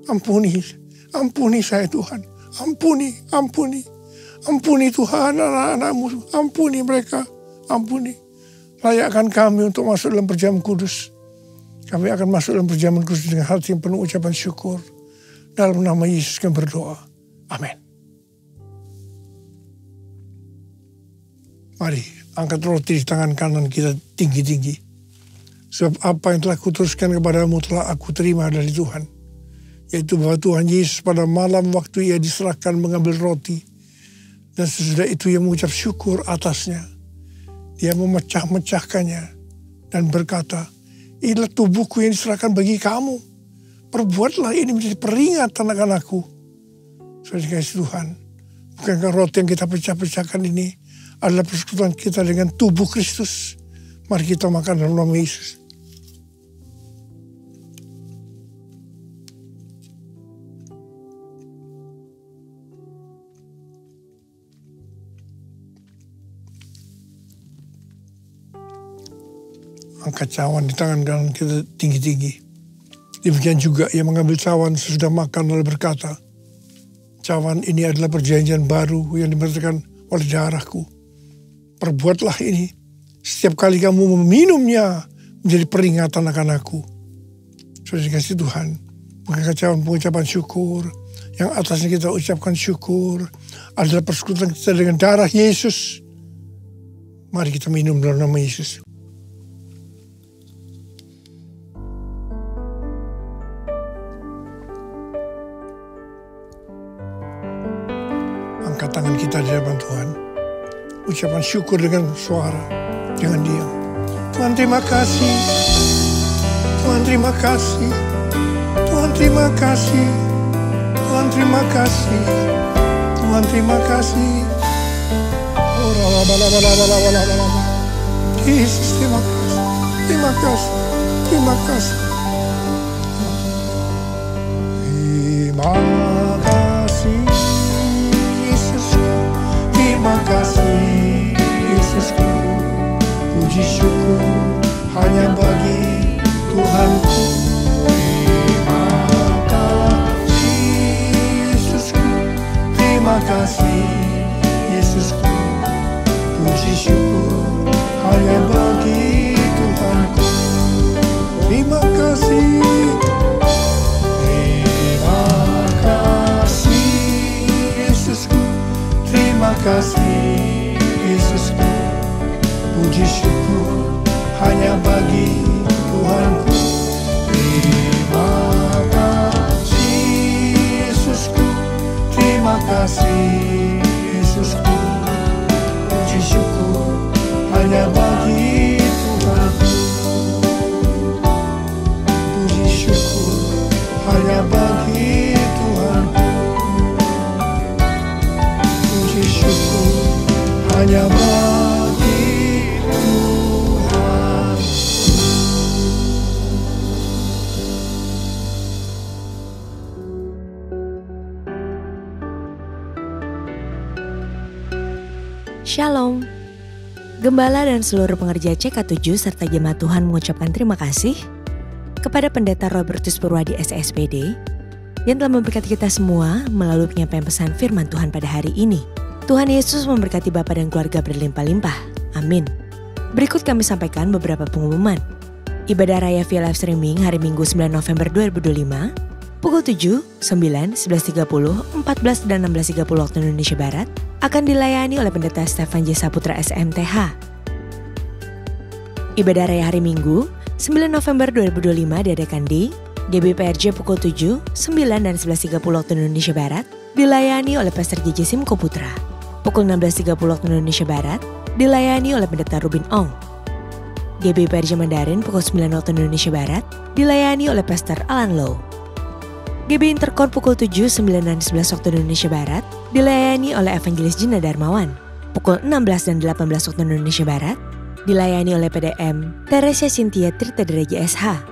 ampuni, ampuni saya Tuhan. Ampuni, ampuni. Ampuni Tuhan anak-anak-Mu. Ampuni mereka. Ampuni. Layakkan kami untuk masuk dalam perjamuan kudus. Kami akan masuk dalam perjamuan kudus dengan hati yang penuh ucapan syukur. Dalam nama Yesus kami berdoa. Amin. Mari angkat roti di tangan kanan kita tinggi-tinggi. Sebab apa yang telah kuteruskan kepadamu telah aku terima dari Tuhan. Yaitu bahwa Tuhan Yesus pada malam waktu ia diserahkan mengambil roti. Dan sesudah itu ia mengucap syukur atasnya. Dia memecah-mecahkannya dan berkata, inilah tubuhku yang diserahkan bagi kamu. Perbuatlah ini menjadi peringatan akan aku. Saudara dikasihi Tuhan, bukankah roti yang kita pecah-pecahkan ini adalah persekutuan kita dengan tubuh Kristus? Mari kita makan dalam nama Yesus. Angkat cawan di tangan kanan kita tinggi-tinggi. Demikian juga ia mengambil cawan sesudah makan lalu berkata, cawan ini adalah perjanjian baru yang dimerintahkan oleh darahku. Perbuatlah ini setiap kali kamu meminumnya menjadi peringatan akan aku. Saudara dikasihi Tuhan, bukankah cawan pengucapan syukur yang atasnya kita ucapkan syukur adalah persekutuan kita dengan darah Yesus. Mari kita minum dalam nama Yesus. Angkat tangan kita di hadapan Tuhan. Ucapan syukur dengan suara, jangan diam. Tuhan terima kasih. Tuhan terima kasih. Tuhan terima kasih. Tuhan terima kasih. Tuhan terima kasih. Oh, Yesus terima kasih. Terima kasih. Terima kasih. Terima kasih. Terima kasih Yesusku, puji syukur hanya bagi Tuhanku. Terima kasih Yesusku, terima kasih Yesusku, puji syukur hanya bagi Tuhanku. Terima kasih, terima kasih Yesusku. Terima kasih Yesusku, puji syukur hanya bagi Tuhanku. Terima kasih Yesusku, terima kasih Yesusku, puji syukur hanya bagi Tuhanku. Puji syukur hanya bagi Tuhanku. Syukur hanya bagi Tuhan. Gembala dan seluruh pengerja CK7 serta jemaat Tuhan mengucapkan terima kasih kepada Pendeta Robertus Purwadi SSPD yang telah memberkati kita semua melalui penyampaian pesan firman Tuhan pada hari ini. Tuhan Yesus memberkati Bapak dan keluarga berlimpah-limpah. Amin. Berikut kami sampaikan beberapa pengumuman. Ibadah Raya via live streaming hari Minggu 9 November 2025 pukul 7, 9, 11.30, 14 dan 16.30 waktu Indonesia Barat akan dilayani oleh Pendeta Stefan J. Saputra SMTH. Ibadah Raya hari Minggu 9 November 2025 diadakan di GBPRJ pukul 7, 9 dan 11.30 waktu Indonesia Barat dilayani oleh Pastor JJ Simko Putra. Pukul 16.30 waktu Indonesia Barat dilayani oleh Pendeta Rubin Ong. GBPRJ Mandarin pukul 9 waktu Indonesia Barat dilayani oleh Pastor Alan Low. GB Interkon pukul 7, 9 dan 11 waktu Indonesia Barat dilayani oleh Evangelis Gina Darmawan. Pukul 16 dan 18 waktu Indonesia Barat dilayani oleh PDM Teresia Cynthia Tirta Dereja SH.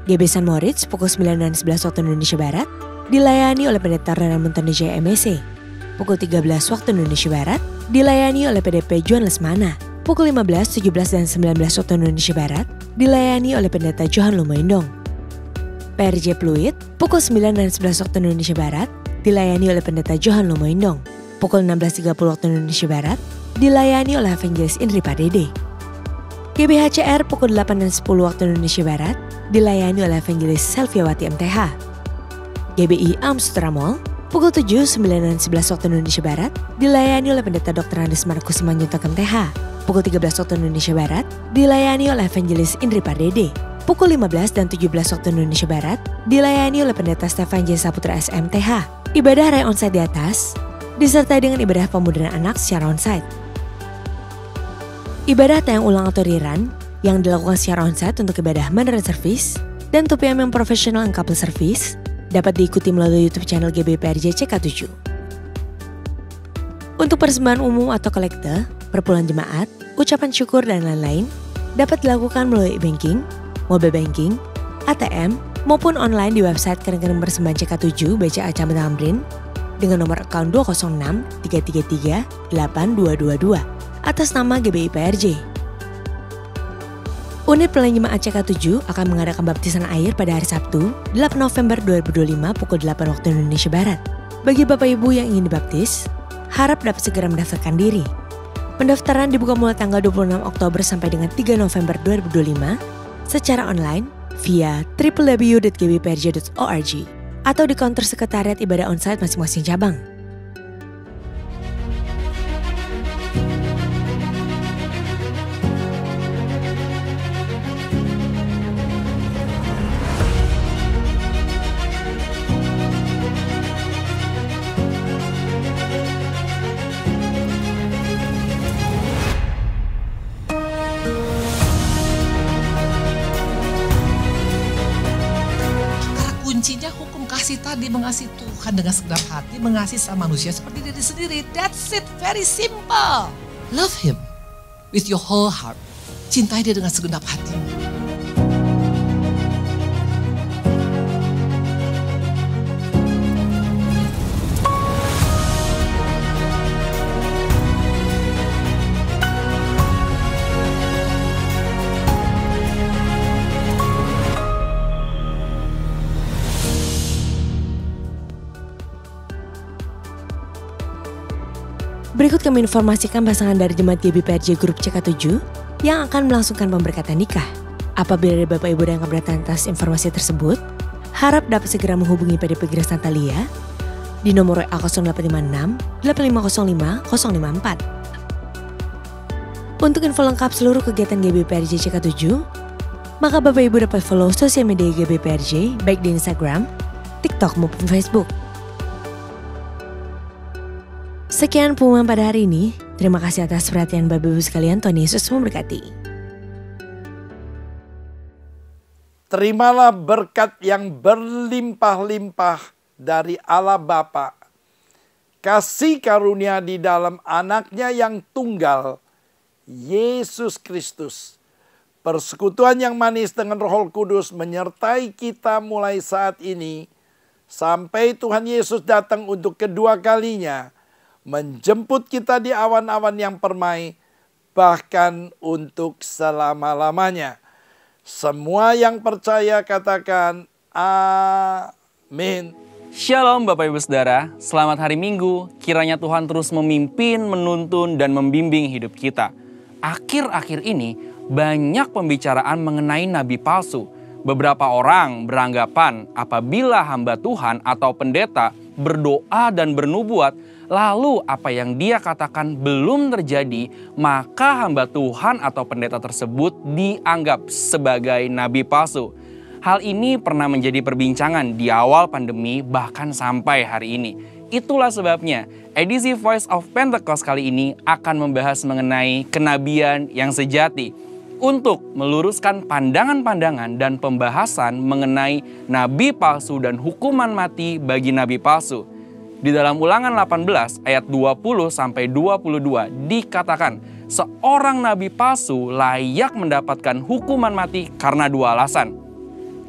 GB San Moritz pukul 9 dan 11 waktu Indonesia Barat dilayani oleh Pendeta Raymond Jaya MEC. Pukul 13 waktu Indonesia Barat dilayani oleh PDP Juan Lesmana. Pukul 15, 17 dan 19 waktu Indonesia Barat dilayani oleh Pendeta Johan Lumoindong. PRJ Pluit pukul 9 dan 11 waktu Indonesia Barat dilayani oleh Pendeta Johan Lumoindong. Pukul 16.30 waktu Indonesia Barat dilayani oleh Evangelis Indri Pardede. GBHCR pukul 8 dan 10 waktu Indonesia Barat dilayani oleh Evangelis Selviawati MTH. GBI Amsutra Mall pukul 7, 9 dan 11 waktu Indonesia Barat dilayani oleh Pendeta Dr. Andes Markus Simanjuntak MTH. Pukul 13 waktu Indonesia Barat dilayani oleh Evangelis Indri Pardede. Pukul 15 dan 17 waktu Indonesia Barat dilayani oleh Pendeta Stefan J. Saputra SMTH. Ibadah Raya Onsite di atas disertai dengan ibadah pemudaraan anak secara onsite. Ibadah tayang ulang atau rerun yang dilakukan secara onsite untuk ibadah Mandarin Service dan 2PM yang profesional and couple service dapat diikuti melalui YouTube channel GBPRJ CK7. Untuk persembahan umum atau kolekte, perpuluhan jemaat, ucapan syukur dan lain-lain dapat dilakukan melalui e-banking, mobile banking, ATM, maupun online di website Kerengan Persembahan CK7 BCA Camat Tamrin dengan nomor akun 206 333 8222 atas nama GBI PRJ. Unit Pelayanan Jemaat CK7 akan mengadakan baptisan air pada hari Sabtu 8 November 2025 pukul 8 waktu Indonesia Barat. Bagi Bapak Ibu yang ingin dibaptis, harap dapat segera mendaftarkan diri. Pendaftaran dibuka mulai tanggal 26 Oktober sampai dengan 3 November 2025 secara online via www.gbprj.org atau di counter sekretariat ibadah onsite masing-masing cabang. Kuncinya hukum kasih tadi, mengasihi Tuhan dengan segenap hati, mengasihi sama manusia seperti diri sendiri. That's it, very simple. Love him with your whole heart. Cintai dia dengan segenap hatimu. Berikut kami informasikan pasangan dari Jemaat GBPRJ Grup CK7 yang akan melangsungkan pemberkatan nikah. Apabila ada Bapak Ibu yang keberatan atas informasi tersebut, harap dapat segera menghubungi PDP Grace Natalia di nomor WA 0856 8505 054. Untuk info lengkap seluruh kegiatan GBPRJ CK7, maka Bapak Ibu dapat follow sosial media GBPRJ baik di Instagram, TikTok maupun Facebook. Sekian pengumuman pada hari ini. Terima kasih atas perhatian Bapak Ibu sekalian. Tuhan Yesus memberkati. Terimalah berkat yang berlimpah-limpah dari Allah Bapa, kasih karunia di dalam anaknya yang tunggal, Yesus Kristus. Persekutuan yang manis dengan Roh Kudus menyertai kita mulai saat ini sampai Tuhan Yesus datang untuk kedua kalinya, menjemput kita di awan-awan yang permai bahkan untuk selama-lamanya. Semua yang percaya katakan amin. Shalom Bapak Ibu Saudara, selamat hari Minggu. Kiranya Tuhan terus memimpin, menuntun, dan membimbing hidup kita. Akhir-akhir ini banyak pembicaraan mengenai nabi palsu. Beberapa orang beranggapan apabila hamba Tuhan atau pendeta berdoa dan bernubuat, lalu apa yang dia katakan belum terjadi, maka hamba Tuhan atau pendeta tersebut dianggap sebagai nabi palsu. Hal ini pernah menjadi perbincangan di awal pandemi bahkan sampai hari ini. Itulah sebabnya edisi Voice of Pentecost kali ini akan membahas mengenai kenabian yang sejati. Untuk meluruskan pandangan-pandangan dan pembahasan mengenai nabi palsu dan hukuman mati bagi nabi palsu. Di dalam Ulangan 18 ayat 20-22 dikatakan, seorang nabi palsu layak mendapatkan hukuman mati karena dua alasan.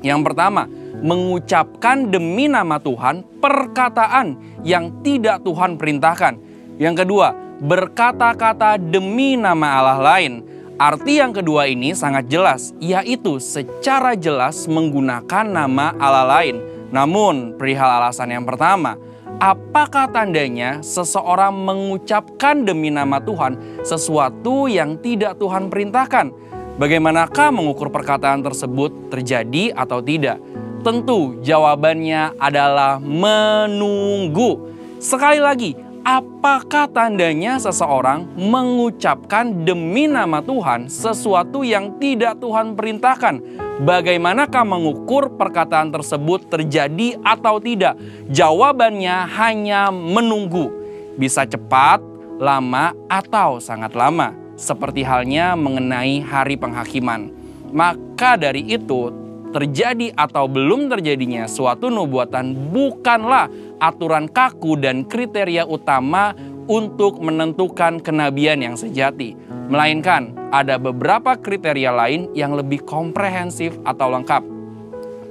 Yang pertama, mengucapkan demi nama Tuhan perkataan yang tidak Tuhan perintahkan. Yang kedua, berkata-kata demi nama Allah lain. Arti yang kedua ini sangat jelas, yaitu secara jelas menggunakan nama Allah lain. Namun, perihal alasan yang pertama, apakah tandanya seseorang mengucapkan demi nama Tuhan sesuatu yang tidak Tuhan perintahkan? Bagaimanakah mengukur perkataan tersebut terjadi atau tidak? Tentu jawabannya adalah menunggu. Sekali lagi, apakah tandanya seseorang mengucapkan demi nama Tuhan sesuatu yang tidak Tuhan perintahkan? Bagaimanakah mengukur perkataan tersebut terjadi atau tidak? Jawabannya hanya menunggu. Bisa cepat, lama, atau sangat lama. Seperti halnya mengenai hari penghakiman. Maka dari itu, terjadi atau belum terjadinya suatu nubuatan bukanlah aturan kaku dan kriteria utama untuk menentukan kenabian yang sejati. Melainkan ada beberapa kriteria lain yang lebih komprehensif atau lengkap.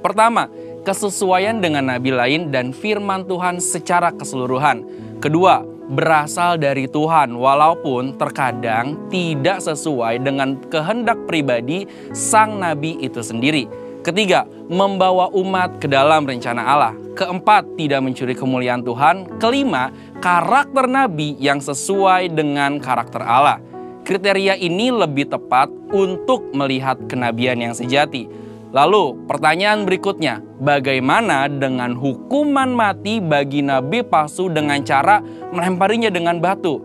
Pertama, kesesuaian dengan nabi lain dan firman Tuhan secara keseluruhan. Kedua, berasal dari Tuhan walaupun terkadang tidak sesuai dengan kehendak pribadi sang nabi itu sendiri. Ketiga, membawa umat ke dalam rencana Allah. Keempat, tidak mencuri kemuliaan Tuhan. Kelima, karakter nabi yang sesuai dengan karakter Allah. Kriteria ini lebih tepat untuk melihat kenabian yang sejati. Lalu pertanyaan berikutnya, bagaimana dengan hukuman mati bagi nabi palsu dengan cara melemparinya dengan batu?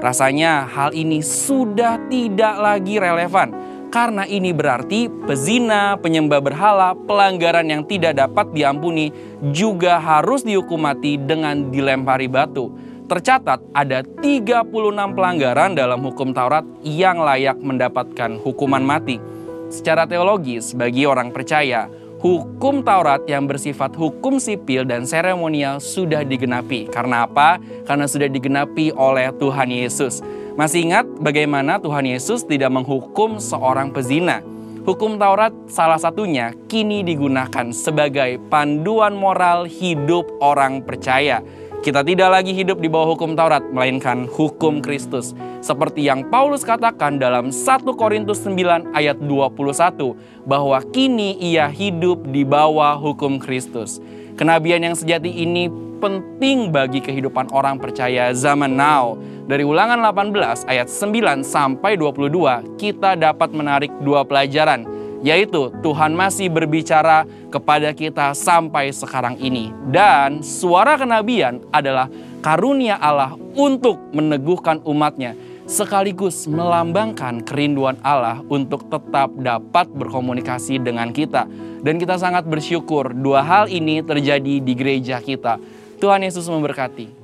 Rasanya hal ini sudah tidak lagi relevan, karena ini berarti pezina, penyembah berhala, pelanggaran yang tidak dapat diampuni juga harus dihukum mati dengan dilempari batu. Tercatat ada 36 pelanggaran dalam hukum Taurat yang layak mendapatkan hukuman mati. Secara teologis, bagi orang percaya, hukum Taurat yang bersifat hukum sipil dan seremonial sudah digenapi. Karena apa? Karena sudah digenapi oleh Tuhan Yesus. Masih ingat bagaimana Tuhan Yesus tidak menghukum seorang pezina? Hukum Taurat salah satunya kini digunakan sebagai panduan moral hidup orang percaya. Kita tidak lagi hidup di bawah hukum Taurat, melainkan hukum Kristus. Seperti yang Paulus katakan dalam 1 Korintus 9 ayat 21, bahwa kini ia hidup di bawah hukum Kristus. Kenabian yang sejati ini penting bagi kehidupan orang percaya zaman now. Dari Ulangan 18 ayat 9 sampai 22, kita dapat menarik dua pelajaran, yaitu Tuhan masih berbicara kepada kita sampai sekarang ini. Dan suara kenabian adalah karunia Allah untuk meneguhkan umatnya, sekaligus melambangkan kerinduan Allah untuk tetap dapat berkomunikasi dengan kita. Dan kita sangat bersyukur dua hal ini terjadi di gereja kita. Tuhan Yesus memberkati.